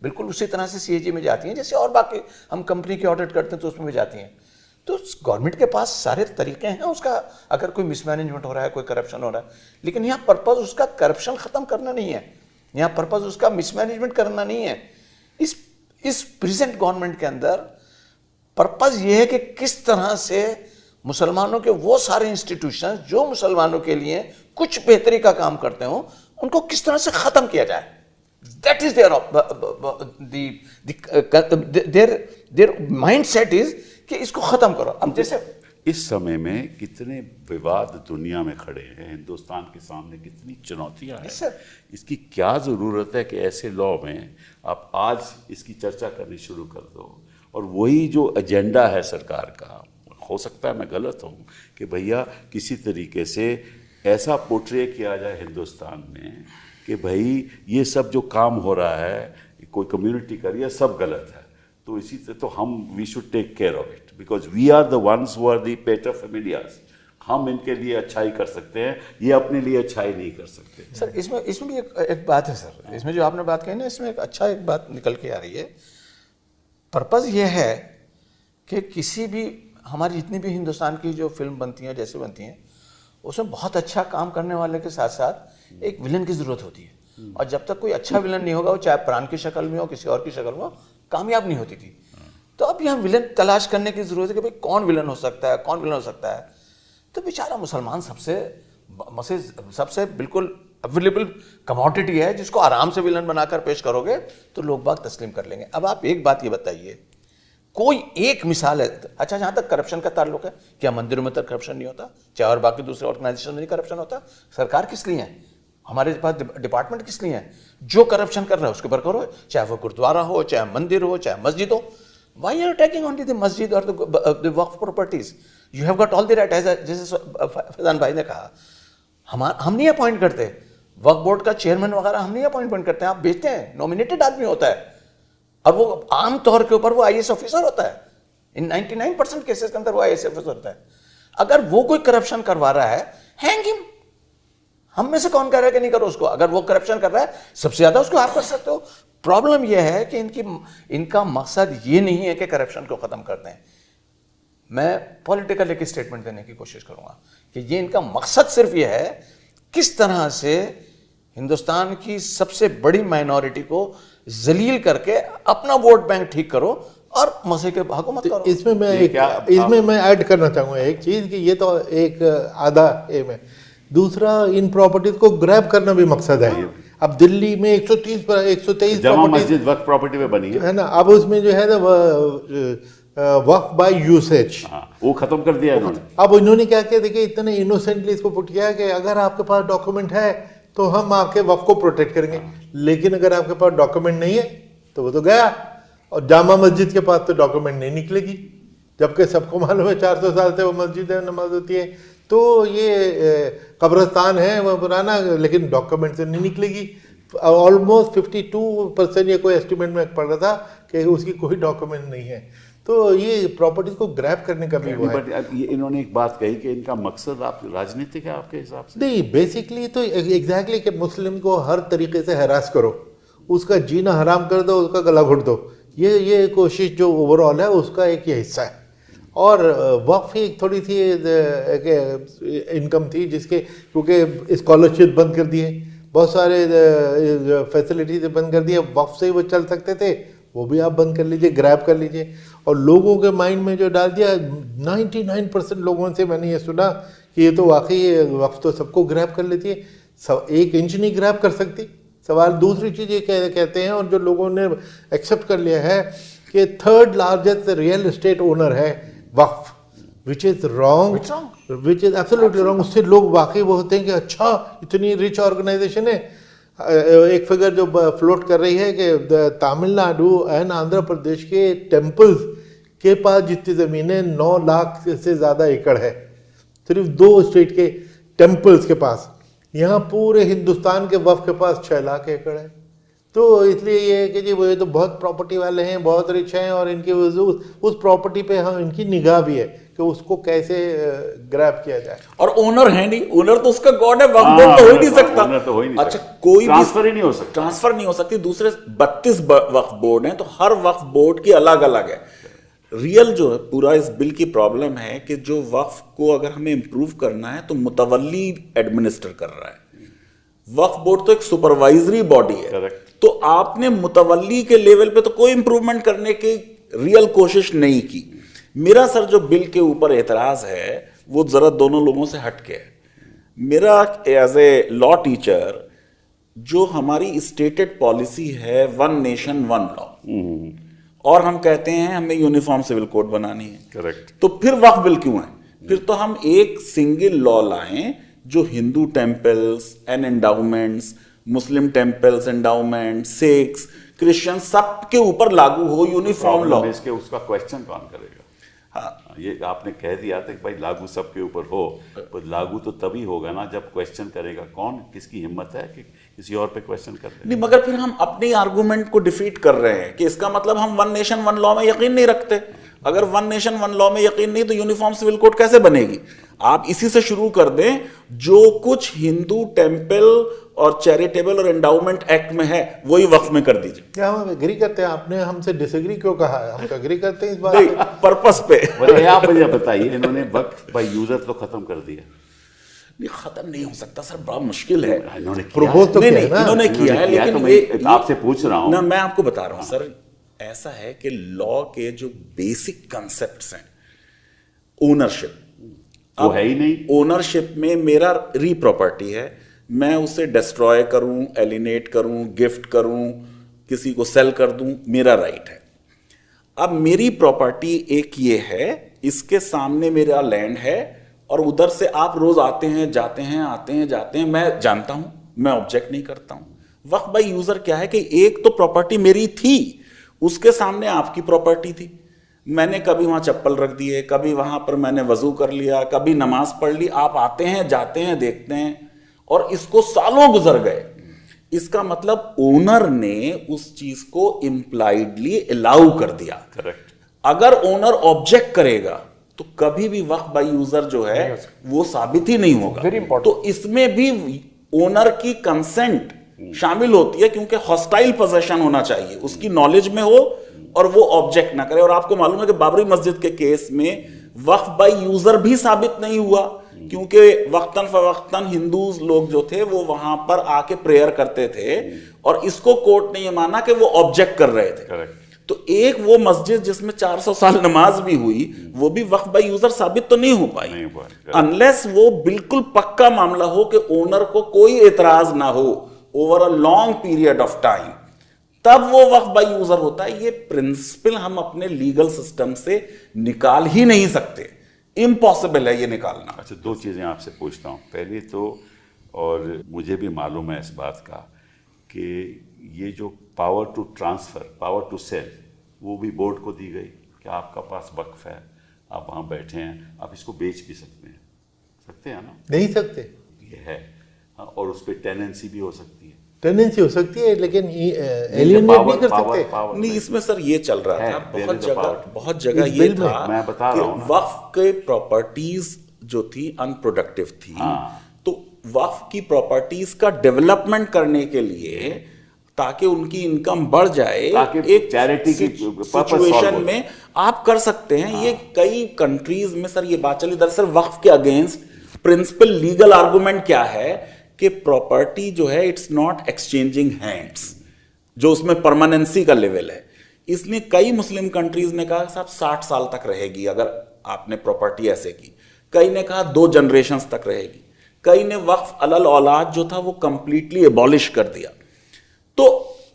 बिल्कुल उसी तरह से CAG में जाती हैं जैसे और बाकी हम कंपनी की ऑडिट करते हैं तो उसमें भी जाती हैं। तो गवर्नमेंट के पास सारे तरीके हैं उसका, अगर कोई मिसमैनेजमेंट हो रहा है, कोई करप्शन हो रहा है, लेकिन यहाँ पर्पज़ उसका करप्शन ख़त्म करना नहीं है, यहाँ पर्पज़ उसका मिसमैनेजमेंट करना नहीं है। इस प्रेजेंट गवर्नमेंट के अंदर पर्पज़ ये है कि किस तरह से मुसलमानों के वो सारे इंस्टीट्यूशन जो मुसलमानों के लिए कुछ बेहतरी का काम करते हो उनको किस तरह से ख़त्म किया जाए। That is there mindset is कि इसको ख़त्म करो। अब जैसे इस समय में कितने विवाद दुनिया में खड़े हैं, हिंदुस्तान के सामने कितनी चुनौतियां हैं, इसकी क्या ज़रूरत है कि ऐसे लॉ में आप आज इसकी चर्चा करनी शुरू कर दो, और वही जो एजेंडा है सरकार का, हो सकता है मैं गलत हूँ, कि भैया किसी तरीके से ऐसा पोर्ट्रे किया जाए हिंदुस्तान में कि भाई ये सब जो काम हो रहा है कोई कम्युनिटी कर रही है सब गलत है, तो इसी से तो हम we should take care of it because we are the ones who are the pater familiars. हम इनके लिए अच्छाई कर सकते हैं, ये अपने लिए अच्छाई नहीं कर सकते। सर इसमें भी एक बात है सर, इसमें जो आपने बात कही ना, इसमें एक बात निकल के आ रही है। पर्पज़ ये है कि किसी भी हमारी जितनी भी हिंदुस्तान की जो फिल्म बनती हैं जैसे बनती हैं उसमें बहुत अच्छा काम करने वाले के साथ साथ एक विलन की ज़रूरत होती है, और जब तक कोई अच्छा विलन नहीं होगा, वो चाहे प्राण की शक्ल में हो किसी और की शक्ल में हो, कामयाब नहीं होती थी। तो अब यहाँ विलन तलाश करने की ज़रूरत है कि भाई कौन विलन हो सकता है, कौन विलन हो सकता है। तो बेचारा मुसलमान सबसे बिल्कुल अवेलेबल कमोडिटी है जिसको आराम से विलन बनाकर पेश करोगे तो लोग बाग तस्लीम कर लेंगे। अब आप एक बात ये बताइए, कोई एक मिसाल है, अच्छा जहाँ तक करप्शन का ताल्लुक है, क्या मंदिरों में तक करप्शन नहीं होता, चाहे और बाकी दूसरे ऑर्गेनाइजेशन में नहीं करप्शन होता? सरकार किस लिए है, हमारे पास डिपार्टमेंट किस लिए है? जो करप्शन कर रहा है उसके ऊपर करो, चाहे वो गुरुद्वारा हो, चाहे मंदिर हो, चाहे मस्जिद हो। Why are taking only the मस्जिद और द वक्फ properties? You have got all the right, जैसे फैजान भाई ने कहा, हम नहीं अपॉइंट करते, वक्फ बोर्ड का चेयरमैन वगैरह हम नहीं अपॉइंटमेंट करते हैं, आप भेजते हैं, नॉमिनेटेड आदमी होता है, और वो आम तौर के ऊपर वो IAS ऑफिसर होता है। इन 99% केसेस के अंदर वो IAS ऑफिसर होता है। अगर वो कोई करप्शन करवा रहा है, हैंग हिम। हम में से कौन कह रहा है कि नहीं करो उसको? अगर वो करप्शन कर रहा है सबसे ज्यादा उसको आप कर सकते हो। प्रॉब्लम यह है कि इनका मकसद ये नहीं है कि करप्शन को खत्म कर दें। मैं पॉलिटिकल एक स्टेटमेंट देने की कोशिश करूंगा कि ये इनका मकसद सिर्फ ये है किस तरह से हिंदुस्तान की सबसे बड़ी माइनॉरिटी को जलील करके अपना वोट बैंक ठीक करो और मजे के भागो मत करो। इसमें मैं ऐड करना चाहूँगा एक चीज़ कि ये तो एक आधा एम है, दूसरा इन प्रॉपर्टीज को ग्रैब करना भी मकसद है। अब दिल्ली में 123 जामा मस्जिद वक्फ प्रॉपर्टी में बनी है ना, अब उसमें जो है ना वक्फ बाय यूसेज वो खत्म कर दिया इन्होंने। अब इन्होंने क्या किया, देखिए इतने इनोसेंटली इसको पुट किया कि अगर आपके पास डॉक्यूमेंट है तो हम आपके वक्फ को प्रोटेक्ट करेंगे, लेकिन अगर आपके पास डॉक्यूमेंट नहीं है तो वो तो गया। और जामा मस्जिद के पास तो डॉक्यूमेंट नहीं निकलेगी, जबकि सबको मालूम है 400 साल से वो मस्जिद है, नमाज होती है। तो ये कब्रिस्तान है वो पुराना, लेकिन डॉक्यूमेंट से नहीं निकलेगी। ऑलमोस्ट 52% ये कोई एस्टिमेट में पड़ रहा था कि उसकी कोई डॉक्यूमेंट नहीं है। तो ये प्रॉपर्टीज को ग्रैब करने का भी वो है। ये इन्होंने एक बात कही कि इनका मकसद आप राजनीतिक है आपके हिसाब से? नहीं, बेसिकली तो एग्जैक्टली कि मुस्लिम को हर तरीके से हैरास करो, उसका जीना हराम कर दो, उसका गला घोट दो। ये कोशिश जो ओवरऑल है उसका एक ये हिस्सा है। और वक्फ ही थोड़ी सी इनकम थी जिसके, क्योंकि स्कॉलरशिप बंद कर दिए, बहुत सारे फैसिलिटीज बंद कर दिए, वक्फ से ही वो चल सकते थे, वो भी आप बंद कर लीजिए, ग्रैब कर लीजिए। और लोगों के माइंड में जो डाल दिया, 99% लोगों से मैंने ये सुना कि ये तो वाकई वक्फ तो सबको ग्रैब कर लेती है, सब 1 इंच नहीं ग्रैब कर सकती। सवाल दूसरी चीज़ ये कहते हैं, और जो लोगों ने एक्सेप्ट कर लिया है कि 3rd largest real estate owner है वक्फ, which is wrong, which is absolutely wrong. उससे लोग वाकई वो होते हैं कि अच्छा इतनी रिच ऑर्गेनाइजेशन है। एक फिगर जो फ्लोट कर रही है कि तमिलनाडु एंड आंध्र प्रदेश के टेम्पल्स के पास जितनी ज़मीनें 9 लाख से ज़्यादा एकड़ है, सिर्फ 2 स्टेट के टेम्पल्स के पास। यहाँ पूरे हिंदुस्तान के वफ़ के पास 6 लाख एकड़ है। तो इसलिए ये है कि जी वो ये तो बहुत प्रॉपर्टी वाले हैं, बहुत रिच हैं, और इनके उस प्रॉपर्टी पे हम इनकी निगाह भी है कि उसको कैसे ग्रैब किया जाए। और ओनर है नहीं, ओनर तो उसका गॉड है, वक्फ बोर्ड तो हो ही नहीं सकता। ओनर तो हो ही नहीं अच्छा, सकता। कोई ट्रांसफर ही नहीं हो सकता। ट्रांसफर नहीं हो सकती। दूसरे 32 वक्फ बोर्ड हैं, तो हर वक्फ बोर्ड की अलग अलग है। रियल जो है पूरा इस बिल की प्रॉब्लम है कि जो वक्फ को अगर हमें इंप्रूव करना है तो मुतवल्ली एडमिनिस्टर कर रहा है। वक्फ बोर्ड तो एक सुपरवाइजरी बॉडी है। Correct. तो आपने मुतवल्ली के लेवल पे तो कोई इंप्रूवमेंट करने की रियल कोशिश नहीं की। मेरा सर जो बिल के ऊपर एतराज है वो जरा दोनों लोगों से हटके है। मेरा एज ए लॉ टीचर जो हमारी स्टेटेड पॉलिसी है 1 नेशन 1 लॉ, और हम कहते हैं हमें यूनिफॉर्म सिविल कोड बनानी है, करेक्ट। तो फिर वक्फ बिल क्यों है? फिर तो हम एक सिंगल लॉ लाएं जो Hindu temples and endowments, Muslim temples endowment, Sikhs, Christian सब के ऊपर लागू हो यूनिफॉर्म लॉ। इसके उसका क्वेश्चन कौन करेगा? हाँ, ये आपने कह दिया था कि भाई लागू सबके ऊपर हो, पर लागू तो तभी होगा ना जब क्वेश्चन करेगा कौन, किसकी हिम्मत है कि किसी और पे क्वेश्चन कर दे। नहीं, मगर फिर हम अपने आर्गुमेंट को डिफीट कर रहे हैं कि इसका मतलब हम 1 नेशन 1 लॉ में यकीन नहीं रखते। अगर 1 नेशन 1 लॉ में यकीन नहीं तो यूनिफॉर्म सिविल कोड कैसे बनेगी? आप इसी से शुरू कर दें, जो कुछ हिंदू टेम्पल और चैरिटेबल और एंडाउमेंट एक्ट में है वही वक्फ में कर दीजिए। क्या हम एग्री करते हैं? आपने हमसे डिसएग्री क्यों कहा है? हम तो एग्री करते हैं इस बात पे। पर्पस पे बोले आप मुझे बताइए, इन्होंने वक्फ बाय यूजर तो खत्म कर दिया। नहीं, खत्म नहीं हो सकता सर, बड़ा मुश्किल है। इन्होंने प्रपोज तो नहीं किया नहीं, है ना? इन्होंने किया है, किया है, लेकिन तो ये मैं आपसे पूछ रहा हूं ना, मैं आपको बता रहा हूं सर, ऐसा है कि लॉ के जो बेसिक कंसेप्ट्स हैं, ओनरशिप वो है ही नहीं। ओनरशिप में मेरा री प्रॉपर्टी है, मैं उसे डिस्ट्रॉय करूं, एलिनेट करूं, गिफ्ट करूं, किसी को सेल कर दूं, मेरा राइट है। अब मेरी प्रॉपर्टी एक ये है, इसके सामने मेरा लैंड है, और उधर से आप रोज आते हैं जाते हैं, आते हैं जाते हैं, मैं जानता हूं, मैं ऑब्जेक्ट नहीं करता हूं। वक्फ बाय यूजर क्या है कि एक तो प्रॉपर्टी मेरी थी, उसके सामने आपकी प्रॉपर्टी थी, मैंने कभी वहां चप्पल रख दिए, कभी वहां पर मैंने वजू कर लिया, कभी नमाज पढ़ ली, आप आते हैं जाते हैं देखते हैं, और इसको सालों गुजर गए। इसका मतलब ओनर ने उस चीज को इंप्लाइडली अलाउ कर दिया। करेक्ट। अगर ओनर ऑब्जेक्ट करेगा तो कभी भी वक्फ बाय यूजर जो है वो साबित ही नहीं होगा। Very important. तो इसमें भी ओनर की कंसेंट शामिल होती है, क्योंकि हॉस्टाइल पोजेशन होना चाहिए, उसकी नॉलेज में हो और वो ऑब्जेक्ट ना करे। और आपको मालूम है कि बाबरी मस्जिद के केस में वक्फ बाय यूजर भी साबित नहीं हुआ, क्योंकि वक्तन फवक्तन हिंदूज लोग जो थे वो वहां पर आके प्रेयर करते थे, और इसको कोर्ट ने ये माना कि वो ऑब्जेक्ट कर रहे थे। करेक्ट। तो एक वो मस्जिद जिसमें 400 साल नमाज भी हुई, वो भी वक्फ बाय यूजर साबित तो नहीं हो पाई, अनलेस वो बिल्कुल पक्का मामला हो कि ओनर को कोई एतराज ना हो over a long period of time, तब वो वक्फ बाय यूजर होता है। ये प्रिंसिपल हम अपने लीगल सिस्टम से निकाल ही नहीं सकते, इम्पॉसिबल है ये निकालना। अच्छा, 2 चीज़ें आपसे पूछता हूँ। पहली तो, और मुझे भी मालूम है इस बात का कि ये जो power to transfer, power to sell, वो भी बोर्ड को दी गई कि आपका पास वक्फ है, आप वहाँ बैठे हैं, आप इसको बेच भी सकते हैं ना? नहीं सकते। ये है। हाँ, और उस पर टेनेंसी भी हो सकती है। टेनेंसी हो सकती है, लेकिन एलियनेट नहीं कर सकते। नहीं, इसमें सर ये चल रहा था, बहुत जगह इस ये बिल में था मैं बता कि रहा हूं ना। वक्फ के प्रॉपर्टीज जो थी अनप्रोडक्टिव थी। हाँ। तो वक्फ की प्रॉपर्टीज का डेवलपमेंट करने के लिए, ताकि उनकी इनकम बढ़ जाए, ताकि एक चैरिटी की purpose solve सिचुएशन हो। में आप कर सकते हैं। ये कई कंट्रीज में सर ये बात चली। दरअसल वक्फ के अगेंस्ट प्रिंसिपल लीगल आर्गुमेंट क्या है कि प्रॉपर्टी जो है इट्स नॉट एक्सचेंजिंग हैंड्स, जो उसमें परमानेंसी का लेवल है। इसलिए कई मुस्लिम कंट्रीज ने कहा साहब 60 साल तक रहेगी अगर आपने प्रॉपर्टी ऐसे की, कई ने कहा 2 जनरेशंस तक रहेगी, कई ने वक्फ अलल औलाद जो था वो कंप्लीटली एबॉलिश कर दिया। तो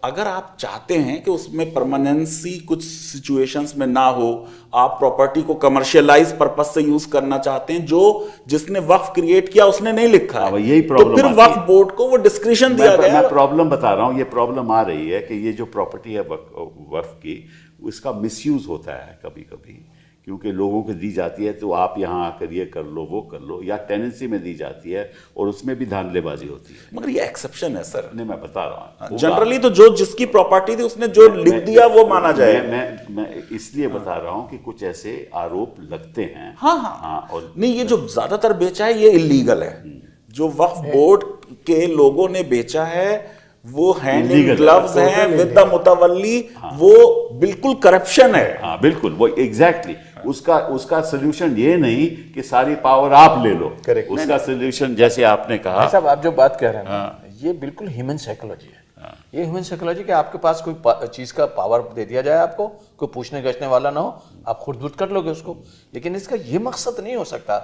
अगर आप चाहते हैं कि उसमें परमानेंसी कुछ सिचुएशंस में ना हो, आप प्रॉपर्टी को कमर्शियलाइज पर्पस से यूज करना चाहते हैं, जो जिसने वक्फ क्रिएट किया उसने नहीं लिखा है, यही तो प्रॉब्लम फिर वक्फ बोर्ड को वो डिस्क्रिशन दिया गया। मैं प्रॉब्लम बता रहा हूँ, ये प्रॉब्लम आ रही है कि ये जो प्रॉपर्टी है वक्फ की, उसका मिसयूज होता है कभी कभी, क्योंकि लोगों को दी जाती है तो आप यहाँ आकर ये कर लो वो कर लो, या टेनेंसी में दी जाती है और उसमें भी धांधलेबाजी होती है। मगर ये एक्सेप्शन है सर, नहीं मैं बता रहा हूँ, जनरली तो जो जिसकी प्रॉपर्टी थी उसने जो लिख दिया वो माना जाएगा। मैं इसलिए बता रहा हूँ कि कुछ ऐसे आरोप लगते हैं। हाँ और नहीं, ये जो ज्यादातर बेचा है ये इलीगल है। जो वक्फ बोर्ड के लोगों ने बेचा है वो हैंड इन ग्लव्स हैं विद द मुतवल्ली, वो बिल्कुल करप्शन है। हाँ बिल्कुल, वो एग्जैक्टली उसका सोल्यूशन ये नहीं कि सारी पावर आप ले लो। Correct. उसका सोल्यूशन जैसे आपने कहा साहब, आप जो बात कह रहे हैं ना, ये बिल्कुल ह्यूमन साइकोलॉजी है। ये ह्यूमन साइकोलॉजी कि आपके पास कोई चीज का पावर दे दिया जाए, आपको कोई पूछने गछने वाला ना हो, आप खुद बुद कर लोगे उसको। लेकिन इसका ये मकसद नहीं हो सकता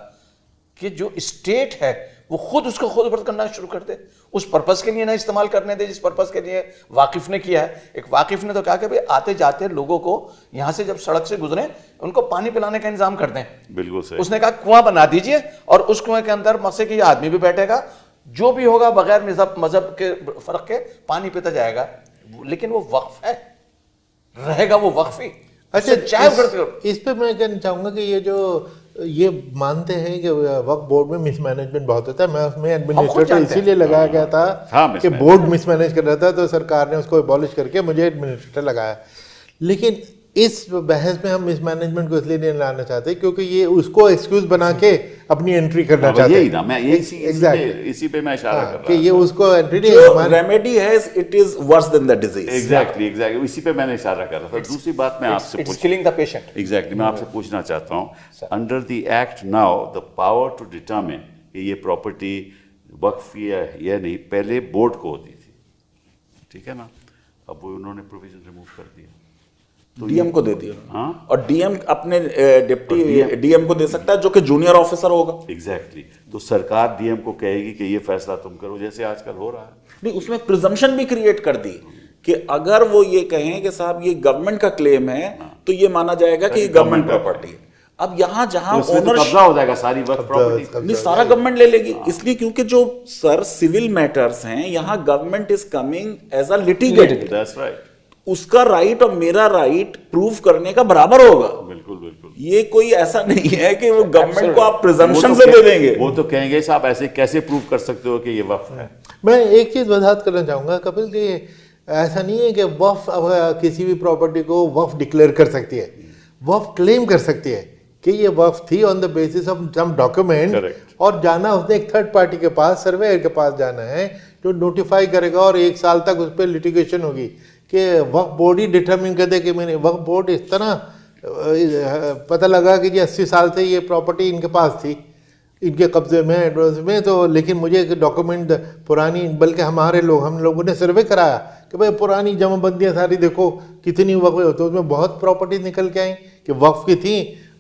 कि जो स्टेट है वो खुद उसको खुद बर्द करना शुरू कर दे, उस पर्पस के लिए ना इस्तेमाल करने दे जिस पर्पस के लिए वाकिफ ने किया है। एक वाकिफ ने तो कहा कि भाई आते जाते लोगों को यहां से जब सड़क से गुजरे उनको पानी पिलाने का इंतजाम कर दें। बिल्कुल सही। उसने कहा कुआं बना दीजिए और उस कुएं के अंदर मसे के आदमी भी बैठेगा, जो भी होगा बगैर मजहब के फर्क के पानी पीता जाएगा। लेकिन वो वक्फ है, रहेगा वो वक्फ ही। अच्छा, इस पे मैं कहना चाहूंगा कि ये मानते हैं कि वक्फ बोर्ड में मिसमैनेजमेंट बहुत होता है। मैं उसमें एडमिनिस्ट्रेटर इसीलिए लगाया गया था कि बोर्ड मिसमैनेज कर रहा था, तो सरकार ने उसको एबॉलिश करके मुझे एडमिनिस्ट्रेटर लगाया। लेकिन इस बहस में हम मिसमैनेजमेंट को इसलिए नहीं लाना चाहते क्योंकि ये उसको एक्सक्यूज बना के अपनी एंट्री करना चाहते हैं। यही ना, मैं इसी पे मैं इशारा कर रहा कि ये उसको एंट्री रेमेडी है, it is worse than the disease. Exactly इसी पे मैंने इशारा कर रहा था। दूसरी बात मैं आपसे किलिंग द पेशेंट। एग्जैक्टली मैं आपसे पूछना चाहता हूँ, under the act now the power to determine कि ये प्रॉपर्टी वक्फ या नहीं पहले बोर्ड को होती थी, ठीक है ना, अब वो उन्होंने प्रोविजन रिमूव कर दिया तो डीएम को दे दिया। हाँ? और डीएम अपने डिप्टी डीएम को दे सकता है जो कि जूनियर ऑफिसर होगा। एग्जैक्टली तो सरकार डीएम को कहेगी कि ये फैसला तुम करो, जैसे आजकल हो रहा है। नहीं, उसमें प्रिजम्पशन भी क्रिएट कर दी कि अगर वो ये कहें कि साहब ये गवर्नमेंट का क्लेम है तो ये माना जाएगा कि ये गवर्नमेंट प्रॉपर्टी है। अब यहाँ जहां ओनरशिप हो जाएगा सारी वक्त प्रॉपर्टी, नहीं सारा गवर्नमेंट ले लेगी। इसलिए क्योंकि जो सर सिविल मैटर्स हैं यहाँ government is coming as a litigate, that's right. उसका राइट और मेरा राइट प्रूव करने का बराबर होगा। बिल्कुल बिल्कुल, ये कोई ऐसा नहीं है कि वो गवर्नमेंट को आप प्रिजम्पशन से दे देंगे। वो तो कहेंगे साहब ऐसे कैसे प्रूव कर सकते हो कि ये वक्फ है। मैं एक चीज वजाहत करना चाहूंगा कपिल कि ऐसा नहीं है कि वक्फ किसी भी प्रॉपर्टी को वक्फ डिक्लेयर कर सकती है, वक्फ क्लेम कर सकती है कि ये वक्फ थी on the basis of some document, और जाना उसने एक थर्ड पार्टी के पास, सर्वेयर के पास जाना है जो नोटिफाई करेगा और 1 साल तक उस पर लिटिगेशन होगी कि वक्फ बोर्ड ही डिटरमिन कर दे कि मैंने वक्फ बोर्ड इस तरह पता लगा कि जी 80 साल से ये प्रॉपर्टी इनके पास थी, इनके कब्जे में एडवांस में, तो लेकिन मुझे एक डॉक्यूमेंट पुरानी, बल्कि हम लोगों ने सर्वे कराया कि भाई पुरानी जमाबंदियाँ सारी देखो कितनी वक्फ, तो उसमें बहुत प्रॉपर्टी निकल के आई कि वक्फ की थी।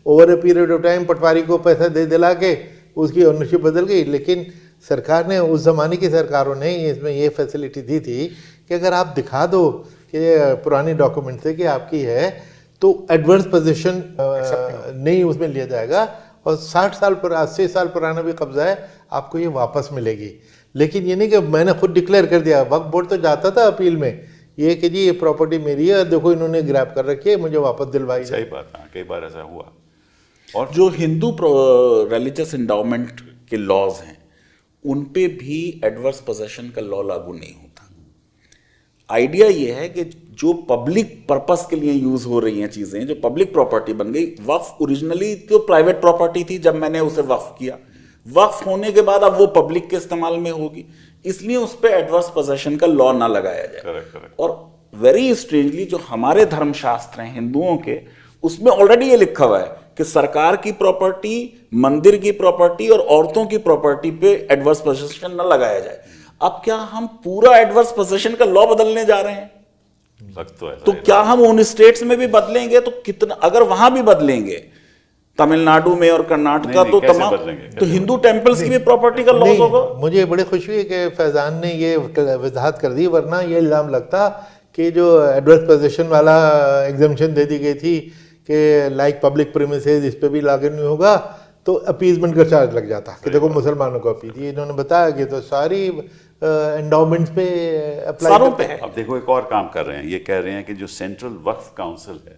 Over a period of time पटवारी को पैसा दे दिला के उसकी ओनरशिप बदल गई। लेकिन सरकार ने, उस ज़माने की सरकारों ने इसमें ये फैसिलिटी दी थी कि अगर आप दिखा दो कि पुरानी डॉक्यूमेंट से कि आपकी है तो एडवर्स पोजीशन नहीं उसमें लिया जाएगा, और 60 साल पर 80 साल पुराना भी कब्जा है आपको ये वापस मिलेगी। लेकिन ये नहीं कि मैंने खुद डिक्लेयर कर दिया। वक्फ बोर्ड तो जाता था अपील में, ये कि जी ये प्रॉपर्टी मेरी है, देखो इन्होंने ग्रैब कर रखी है, मुझे वापस दिलवाई। सही बात है, कई बार ऐसा हुआ। और जो हिंदू रिलीजियस एंडाउमेंट के लॉज हैं उन पे भी एडवर्स पोजेशन का लॉ लागू नहीं होता। आइडिया ये है कि जो पब्लिक पर्पस के लिए यूज हो रही हैं चीजें, जो पब्लिक प्रॉपर्टी बन गई, वक्फ ओरिजिनली तो प्राइवेट प्रॉपर्टी थी जब मैंने उसे वक्फ किया, वक्फ होने के बाद अब वो पब्लिक के इस्तेमाल में होगी, इसलिए उस पर एडवर्स पोजेशन का लॉ ना लगाया जाए। करेक्ट। और वेरी स्ट्रेंजली जो हमारे धर्मशास्त्र हैं हिंदुओं के, उसमें ऑलरेडी ये लिखा हुआ है कि सरकार की प्रॉपर्टी, मंदिर की प्रॉपर्टी और औरतों की प्रॉपर्टी पे एडवर्स पोजेशन न लगाया जाए। अब क्या हम पूरा एडवर्स पोजेशन का लॉ बदलने जा रहे हैं? तो क्या हम उन स्टेट्स में भी बदलेंगे? तो कितना, अगर वहां भी बदलेंगे तमिलनाडु में और कर्नाटका, तो तमाम तो हिंदू टेम्पल्स की भी प्रॉपर्टी का लॉस होगा। मुझे बड़ी खुशी है कि फैजान ने ये वजाहत कर दी, वरना ये इल्जाम लगता कि जो एडवर्स पोजीशन वाला एग्जामिशन दे दी गई थी कि लाइक पब्लिक प्रीमिसेस इस पे भी लागू नहीं होगा, तो अपीजमेंट का चार्ज लग जाता कि देखो मुसलमानों को अपील। ये इन्होंने बताया कि तो सारी एंडाउमेंट्स पे अप्लाई सारों करते पे हैं। अब देखो एक और काम कर रहे हैं, ये कह रहे हैं कि जो सेंट्रल वक्फ काउंसिल है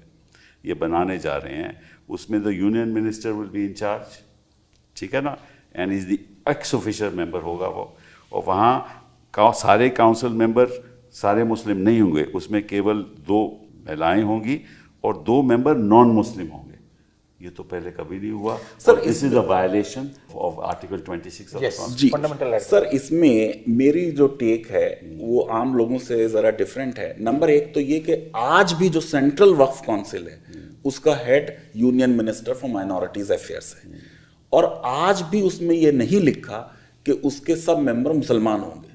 ये बनाने जा रहे हैं, उसमें the union minister will be in charge, ठीक है ना, and is the x official member होगा वो, और वहाँ सारे काउंसिल मेंबर सारे मुस्लिम नहीं होंगे, उसमें केवल 2 महिलाएं होंगी और 2 मेंबर नॉन मुस्लिम होंगे। ये तो पहले कभी नहीं हुआ sir, this is a violation of article 26 of the Yes. Constitution. जी Fundamental right. सर, इसमें मेरी जो टेक है वो आम लोगों से जरा डिफरेंट है। नंबर 1 तो ये कि आज भी जो सेंट्रल वक्फ काउंसिल है उसका head union minister for minorities affairs है, और आज भी उसमें ये नहीं लिखा कि उसके सब मेंबर मुसलमान होंगे।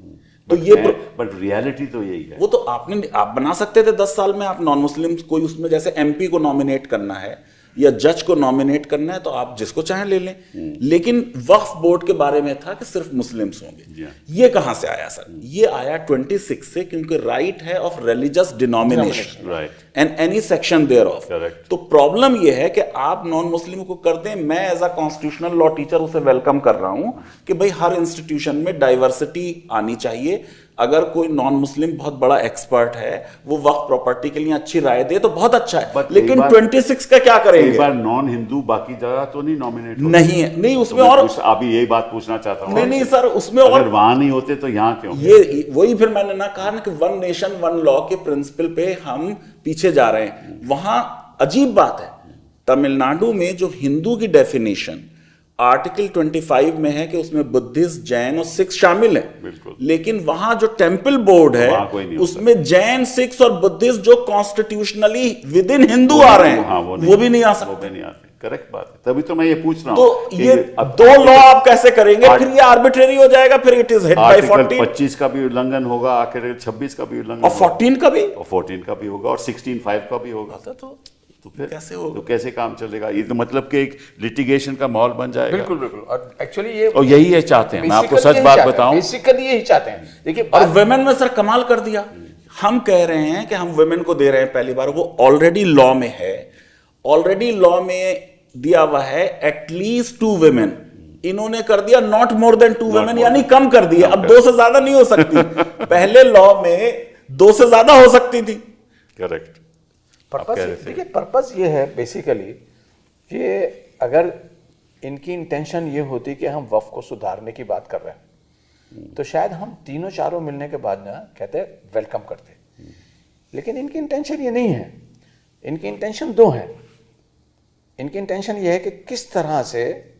तो ये बट रियलिटी तो यही है। वो तो आप बना सकते थे 10 साल में, आप नॉन मुस्लिम कोई उसमें जैसे एमपी को नॉमिनेट करना है या जज को नॉमिनेट करना है तो आप जिसको चाहें ले लें, लेकिन वक्फ बोर्ड के बारे में था कि सिर्फ मुस्लिम्स होंगे। ये कहां से आया सर? ये आया 26 से, क्योंकि राइट है of religious denomination Right. And any section there of. Correct. तो प्रॉब्लम ये है कि आप नॉन मुस्लिम को कर दें। मैं as a constitutional law teacher उसे वेलकम कर रहा हूं कि भाई हर इंस्टीट्यूशन में डाइवर्सिटी आनी चाहिए। अगर कोई नॉन मुस्लिम बहुत बड़ा एक्सपर्ट है, वो वक्त प्रॉपर्टी के लिए अच्छी राय दे तो बहुत अच्छा है, But लेकिन कई बार- 26 का क्या एक करेंगे? बार नॉन हिंदू बाकी जगह तो नहीं नॉमिनेट नहीं है, नहीं उसमें और अभी यही बात पूछना चाहता हूँ। नहीं नहीं सर, उसमें अगर और वहां नहीं होते तो यहाँ क्यों? ये वही फिर मैंने ना कहा ना कि 1 नेशन 1 लॉ के प्रिंसिपल पे हम पीछे जा रहे हैं। वहां अजीब बात है, तमिलनाडु में जो हिंदू की डेफिनेशन आर्टिकल 25 में है कि उसमें बुद्धिस्ट, जैन और सिख शामिल हैं, बिल्कुल। लेकिन वहां जो टेंपल बोर्ड वहां कोई है नहीं होता। उसमें जैन, सिख और बुद्धिस्ट जो कॉन्स्टिट्यूशनली विद इन हिंदू आ रहे हैं, हाँ, वो भी नहीं आ वो सकते। भी नहीं आते। करेक्ट बात है, तभी तो मैं ये पूछ रहा तो हूँ कि ये अब 2 लॉ आप कैसे करेंगे? आर्ट- फिर ये आर्बिट्रेरी हो जाएगा, फिर it is hit by article 14 25 का भी उल्लंघन होगा, आखिर 26 का भी उल्लंघन और होगा, 14 का भी। और 14 का भी होगा, और 16(5) का भी होगा। तो फिर कैसे होगा? तो कैसे काम चलेगा? ये तो मतलब कि एक लिटिगेशन का माहौल बन जाएगा। बिल्कुल बिल्कुल। और एक्चुअली ये और यही ये चाहते हैं, मैं आपको basically सच यही बात चाहते हैं, बताऊं, बेसिकली यही चाहते हैं। देखिए और बात- वुमेन में सर कमाल कर दिया। हम कह रहे हैं कि हम वुमेन को दे रहे हैं पहली बार, वो ऑलरेडी लॉ में है, ऑलरेडी लॉ में दिया हुआ है एटलीस्ट 2 वुमेन, इन्होंने कर दिया not more than 2 women, more यानी than- कम कर दिया। अब 2 से ज्यादा नहीं हो सकती। पहले लॉ में 2 से ज्यादा हो सकती थी। करेक्ट। पर्पस कह रहे थे। देखिए पर्पस ये है बेसिकली कि अगर इनकी इंटेंशन ये होती कि हम वक्फ को सुधारने की बात कर रहे हैं तो शायद हम तीनों चारों मिलने के बाद ना कहते वेलकम करते, लेकिन इनकी इंटेंशन ये नहीं है। इनकी इंटेंशन 2 है। इनकी इंटेंशन ये है कि किस तरह से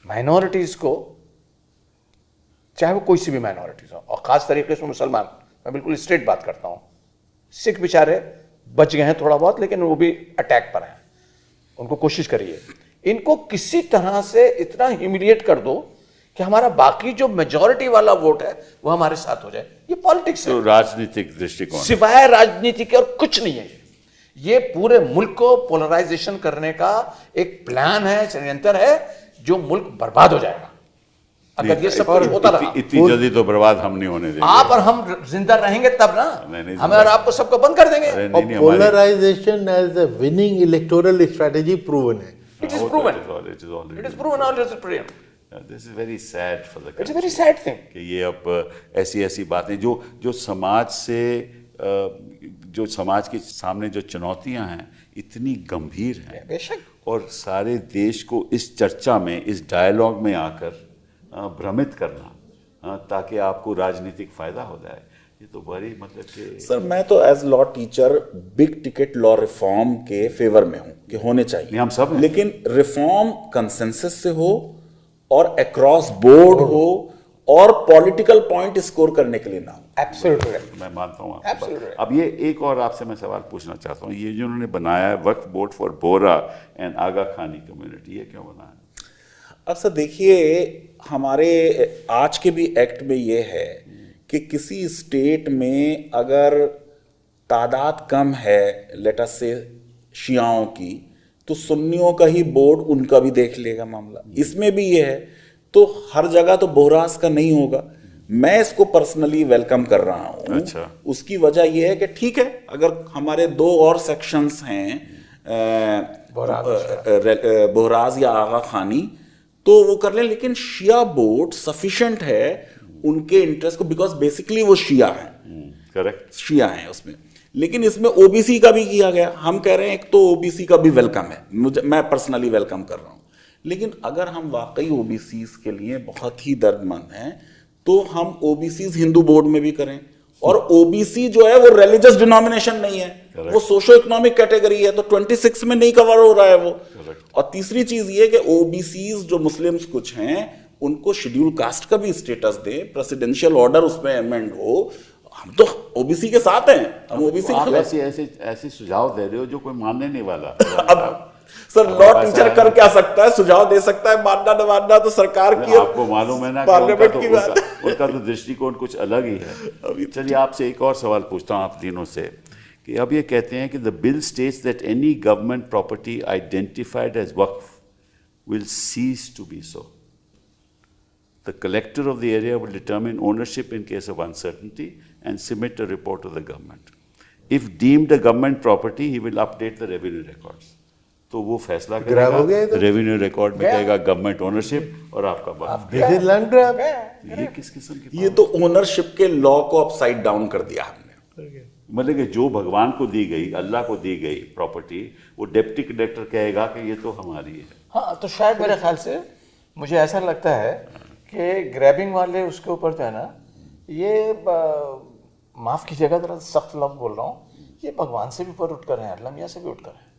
माइनॉरिटीज को, चाहे वो कोई सी भी माइनॉरिटीज हो, और खास तरीके से मुसलमान, मैं बिल्कुल स्ट्रेट बात करता हूं, सिख बेचारे बच गए हैं थोड़ा बहुत, लेकिन वो भी अटैक पर हैं, उनको कोशिश करिए। इनको किसी तरह से इतना ह्यूमिलिएट कर दो कि हमारा बाकी जो मेजॉरिटी वाला वोट है वो हमारे साथ हो जाए। ये पॉलिटिक्स है, तो राजनीतिक दृष्टिकोण सिवाय राजनीति के और कुछ नहीं है। ये पूरे मुल्क को पोलराइजेशन करने का एक प्लान है, षड्यंत्र है, जो मुल्क बर्बाद हो जाएगा अगर ये सब कुछ होता रहा। इतनी जल्दी तो बर्बाद हम नहीं होने देंगे। आप और हम जिंदा रहेंगे तब ना, नहीं, हमें और आपको सबको बंद कर देंगे। अरे और नहीं, नहीं, हमारी- polarisation as the winning electoral strategy proven है। It is वो तो proven. it is already- It is proven all is proven. This is very sad for the It's a country. very sad thing. कि ये अब ऐसी ऐसी बातें जो समाज से जो समाज के सामने जो चुनौतियां हैं इतनी गंभीर हैं, बेशक। और सारे देश को इस चर्चा में, इस डायलॉग में आकर भ्रमित करना ताकि आपको राजनीतिक फायदा हो जाए, ये तो बड़ी मतलब कि सर मैं तो as law teacher big ticket law reform के फेवर में हूं कि होने चाहिए। नहीं, हम सब हैं। लेकिन रिफॉर्म कंसेंसस से हो और अक्रॉस बोर्ड हो और पॉलिटिकल पॉइंट स्कोर करने के लिए ना हो। Absolutely right. मैं मानता हूँ आपकी Absolutely. बात। अब ये एक और आपसे मैं सवाल पूछना चाहता हूँ, ये जो उन्होंने बनाया है वक्फ बोर्ड फॉर बोहरा एंड आगा खानी कम्युनिटी, ये क्यों बनाया? अब सर देखिए, हमारे आज के भी एक्ट में ये है कि किसी स्टेट में अगर तादाद कम है लेट अस से शियाओं की, तो सुन्नियों का ही बोर्ड उनका भी देख लेगा मामला। इसमें भी ये है, तो हर जगह तो बोहरास का नहीं होगा, मैं इसको पर्सनली वेलकम कर रहा हूं। अच्छा। उसकी वजह यह है कि ठीक है, अगर हमारे दो और सेक्शंस हैं, बोहराज या आगा खानी, तो वो कर लें, लेकिन शिया बोर्ड सफिशिएंट है उनके इंटरेस्ट को, बिकॉज बेसिकली वो शिया है, करेक्ट, शिया हैं उसमें। लेकिन इसमें ओबीसी का भी किया गया। हम कह रहे हैं एक तो ओबीसी का भी वेलकम है, मैं पर्सनली वेलकम कर रहा हूं। लेकिन अगर हम वाकई ओबीसी के लिए बहुत ही दर्दमंद हैं, तो हम ओबीसी हिंदू बोर्ड में भी करें। और ओबीसी जो है वो रिलीजियस डिनोमिनेशन नहीं है, वो सोशो इकोनॉमिक कैटेगरी है, तो 26 में नहीं कवर हो रहा है वो। और तीसरी चीज ये कि ओबीसी जो मुस्लिम्स कुछ हैं उनको शेड्यूल कास्ट का भी स्टेटस दें, प्रेसिडेंशियल ऑर्डर उसमें अमेंड हो। हम तो ओबीसी के साथ हैं, हम ओबीसी आप ऐसे सुझाव दे रहे हो जो कोई मानने नहीं वाला। अब सर लॉ टीचर कर क्या सकता है, सुझाव दे सकता है, मानना न मानना तो सरकार की, आपको मालूम है ना, पार्लियामेंट की बात है। उनका तो दृष्टिकोण कुछ अलग ही है। चलिए आपसे एक और सवाल पूछता हूँ आप तीनों से, कि अब ये कहते हैं कि the bill states that any government property identified as वक्फ will cease to be so. The collector of the area will determine ownership in case of uncertainty and submit a report to the government. If deemed a government property, he will update the revenue records. तो वो फैसला grab हो गया करेगा, revenue record में कहेगा government ownership और आपका वक्फ। This is land grab. ये किस किस्म की ये तो ओनरशिप के लॉ को अपसाइड डाउन कर दिया हमने। मतलब कि जो भगवान को दी गई, अल्लाह को दी गई प्रॉपर्टी, वो डिप्टी कलेक्टर कहेगा कि ये तो हमारी है। हाँ, तो शायद मेरे ख्याल से मुझे ऐसा लगता है कि ग्रैबिंग वाले उसके ऊपर जो है ना, ये माफ़ कीजिएगा ज़रा सख्त लफ्ज़ बोल रहा हूँ, ये भगवान से भी ऊपर उठ कर हैं, अल्लाह मियाँ से भी उठ कर हैं।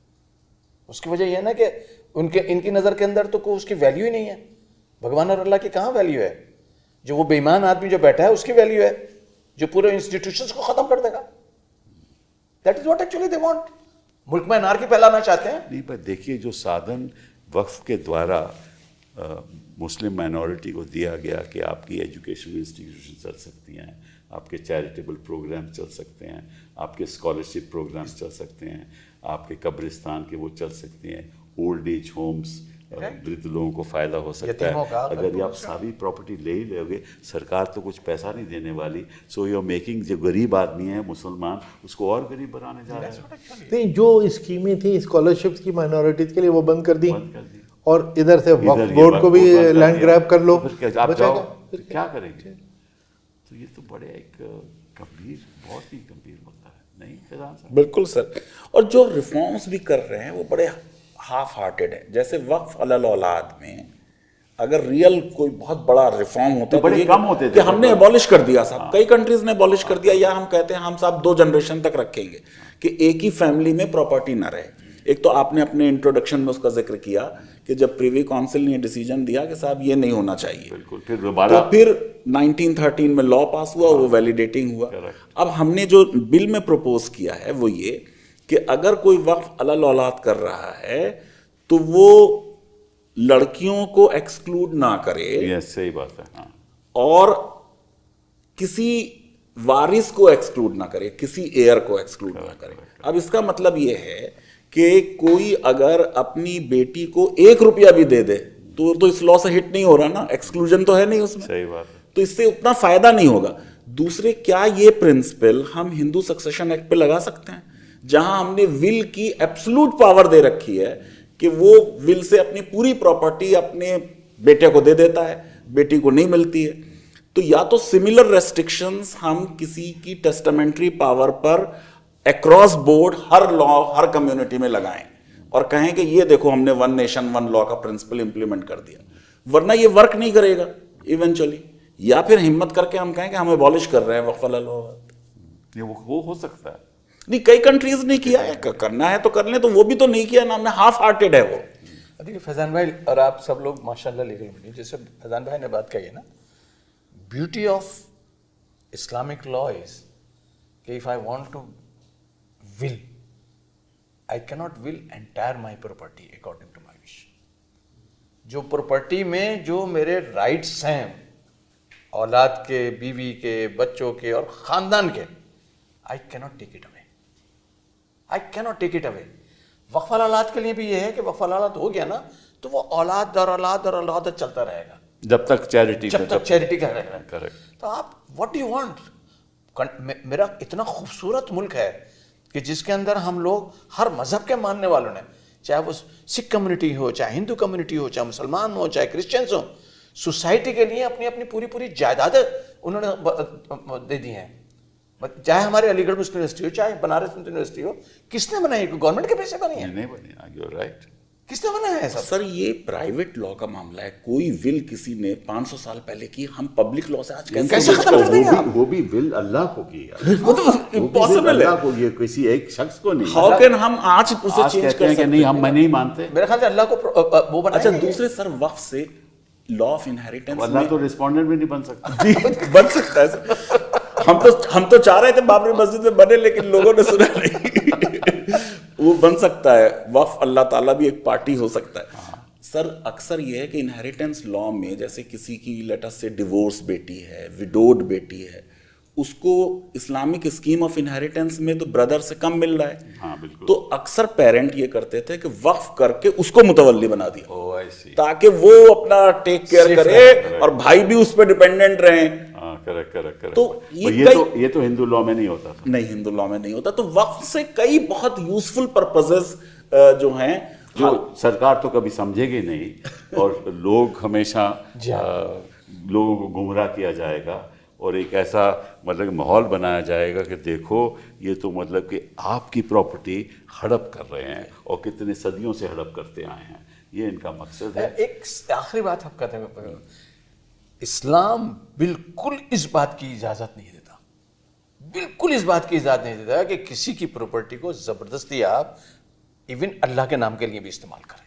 उसकी वजह यह है ना कि इनकी नज़र के अंदर तो कोई उसकी वैल्यू ही नहीं है। भगवान और अल्लाह की कहाँ वैल्यू है? जो वो बेईमान आदमी जो बैठा है उसकी वैल्यू है, जो पूरे इंस्टीट्यूशंस को ख़त्म कर देगा। That is what actually they want. मुल्क में अनार्की फैलाना चाहते हैं। नहीं, पर देखिए जो साधन वक्फ के द्वारा मुस्लिम माइनॉरिटी को दिया गया कि आपकी एजुकेशनल इंस्टीट्यूशन चल सकती हैं, आपके चैरिटेबल प्रोग्राम चल सकते हैं, आपके स्कॉलरशिप प्रोग्राम्स चल सकते हैं, आपके कब्रिस्तान के वो चल सकते हैं, ओल्ड एज होम्स, वृद्ध लोगों को फ़ायदा हो सकता है। अगर ये आप सारी प्रॉपर्टी ले ही लोगे, सरकार तो कुछ पैसा नहीं देने वाली। सो यू आर मेकिंग, जो गरीब आदमी है मुसलमान, उसको और गरीब बनाने जा रहे हैं। नहीं, जो स्कीमें थी स्कॉलरशिप्स की माइनॉरिटीज के लिए वो बंद कर दी, और इधर से वक्फ बोर्ड को भी लैंड ग्रैब कर लो, फिर आप जाओ, फिर क्या करेंगे? तो ये तो बड़े एक गंभीर, बहुत ही गंभीर मुद्दा है, नहीं फैजान साहब? बिल्कुल सर। और जो रिफॉर्म्स भी कर रहे हैं वो बड़े हाफ हार्टेड है। जैसे वक्फ अलल औलाद में अगर रियल कोई बहुत बड़ा रिफॉर्म होता तो बड़े ये कम होते थे, कि हमने एबॉलिश कर दिया साहब, कई कंट्रीज ने एबॉलिश कर दिया, या हम कहते हैं हम साहब 2 जनरेशन तक रखेंगे कि एक ही फैमिली में प्रॉपर्टी ना रहे। एक तो आपने अपने इंट्रोडक्शन में उसका जिक्र किया कि जब प्रीवी काउंसिल ने डिसीजन दिया कि साहब ये नहीं होना चाहिए, बिल्कुल, फिर दोबारा तो फिर 1913 में लॉ पास हुआ, वो वैलिडेटिंग हुआ। अब हमने जो बिल में प्रपोज किया है वो ये कि अगर कोई वक्फ अलल औलाद कर रहा है तो वो लड़कियों को एक्सक्लूड ना करे, ये सही बात है, हाँ, और किसी वारिस को एक्सक्लूड ना करे, किसी एयर को एक्सक्लूड ना करे। अब इसका मतलब ये है कि कोई अगर अपनी बेटी को 1 रुपया भी दे दे तो इस लॉ से हिट नहीं हो रहा ना, एक्सक्लूजन तो है नहीं उसमें, सही बात है। तो इससे उतना फायदा नहीं होगा। दूसरे, क्या ये प्रिंसिपल हम हिंदू सक्सेशन एक्ट पे लगा सकते हैं, जहां हमने विल की एब्सोल्यूट पावर दे रखी है कि वो विल से अपनी पूरी प्रॉपर्टी अपने बेटे को दे देता है, बेटी को नहीं मिलती है? तो या तो सिमिलर रेस्ट्रिक्शंस हम किसी की टेस्टामेंट्री पावर पर अक्रॉस बोर्ड हर लॉ, हर कम्युनिटी में लगाएं और कहें कि ये देखो हमने 1 नेशन 1 लॉ का प्रिंसिपल इंप्लीमेंट कर दिया, वरना ये वर्क नहीं करेगा इवेंचुअली। या फिर हिम्मत करके हम कहें कि हम एबॉलिश कर रहे हैं वक्फ अलल औलाद। ये वो हो सकता है। नहीं, कई कंट्रीज ने किया है, करना है तो कर लें, तो वो भी तो नहीं किया ना हमने, हाफ हार्टेड है वो। देखिए फैजान भाई और आप सब लोग माशाल्लाह लीगल में, जैसे फैजान भाई ने बात कही है ना, beauty of Islamic law is कि if I want to will, I cannot will entire my property according to my wish. जो प्रॉपर्टी में जो मेरे राइट्स हैं, औलाद के, बीवी के, बच्चों के और खानदान के, I cannot take it away, I cannot take it away. वक्फ औलाद के लिए भी ये है कि वक्फ औलाद हो गया ना तो वो औलाद और औलाद और औलाद चलता रहेगा। जब तक चैरिटी जब तक चैरिटी का रह रहा है। करेक्ट। तो आप व्हाट डू यू वांट? मेरा इतना खूबसूरत मुल्क है कि जिसके अंदर हम लोग हर मजहब के मानने वालों ने, चाहे वो सिख कम्युनिटी हो, चाहे हिंदू कम्युनिटी हो, चाहे मुसलमान हो, चाहे क्रिश्चियंस हो, सोसाइटी के लिए अपनी अपनी पूरी पूरी जायदादें उन्होंने दे दी हैं। चाहे हमारे अलीगढ़ मुस्लिम यूनिवर्सिटी हो, चाहे बनारस मुस्लिम यूनिवर्सिटी हो, किसने बनाई? गवर्नमेंट के पैसे बनी है? नहीं बनी, यू आर राइट। किसने बनाया है सब? सर ये प्राइवेट लॉ का मामला है, कोई विल किसी ने 500 साल पहले की, हम पब्लिक लॉ से आज कैसे खत्म कर देंगे आप? वो भी विल अल्लाह को की है। वो तो इम्पॉसिबल है। अल्लाह को, ये किसी एक शख्स को नहीं। हाउ कैन हम आज उसे आज चेंज कहते कर हैं कि सकते नहीं, हम हैं? नहीं मानते। मेरे ख्याल से अल्लाह को वो बनाया अच्छा, है। दूसरे सर वक्फ से लॉ ऑफ इनहेरिटेंस अल्लाह तो रिस्पोंडेंट भी नहीं बन सकता। जी बन सकता है सर। हम तो चाह रहे थे बाबरी मस्जिद में बने, लेकिन लोगों ने सुना नहीं। वो बन सकता है, वक्फ अल्लाह ताला भी एक पार्टी हो सकता है। सर अक्सर ये है कि इनहेरिटेंस लॉ में, जैसे किसी की लेट अस से डिवोर्स बेटी है, विडोड बेटी है, उसको इस्लामिक स्कीम ऑफ इनहेरिटेंस में तो ब्रदर से कम मिल रहा है। हाँ, बिल्कुल। तो अक्सर पेरेंट ये करते थे कि वक्फ करके उसको मुतवल्ली बना दिया, ओह आई सी। ताकि वो अपना टेक केयर Safe करे रहे। और भाई भी उस पर डिपेंडेंट रहे। हाँ, करेक्ट करेक्ट करेक्ट। तो ये तो हिंदू लॉ में नहीं होता था। नहीं, हिंदू लॉ में नहीं होता। तो वक्फ से कई बहुत यूजफुल पर्पसेस जो हैं, जो सरकार तो कभी समझेगी नहीं, और लोग हमेशा लोगों को गुमराह किया जाएगा, और एक ऐसा मतलब माहौल बनाया जाएगा कि देखो ये तो मतलब कि आपकी प्रॉपर्टी हड़प कर रहे हैं, और कितने सदियों से हड़प करते आए हैं। ये इनका मकसद है। एक आखिरी बात आप कहते हैं, इस्लाम बिल्कुल इस बात की इजाजत नहीं देता, बिल्कुल इस बात की इजाजत नहीं देता कि किसी की प्रॉपर्टी को जबरदस्ती आप इवन अल्लाह के नाम के लिए भी इस्तेमाल करें।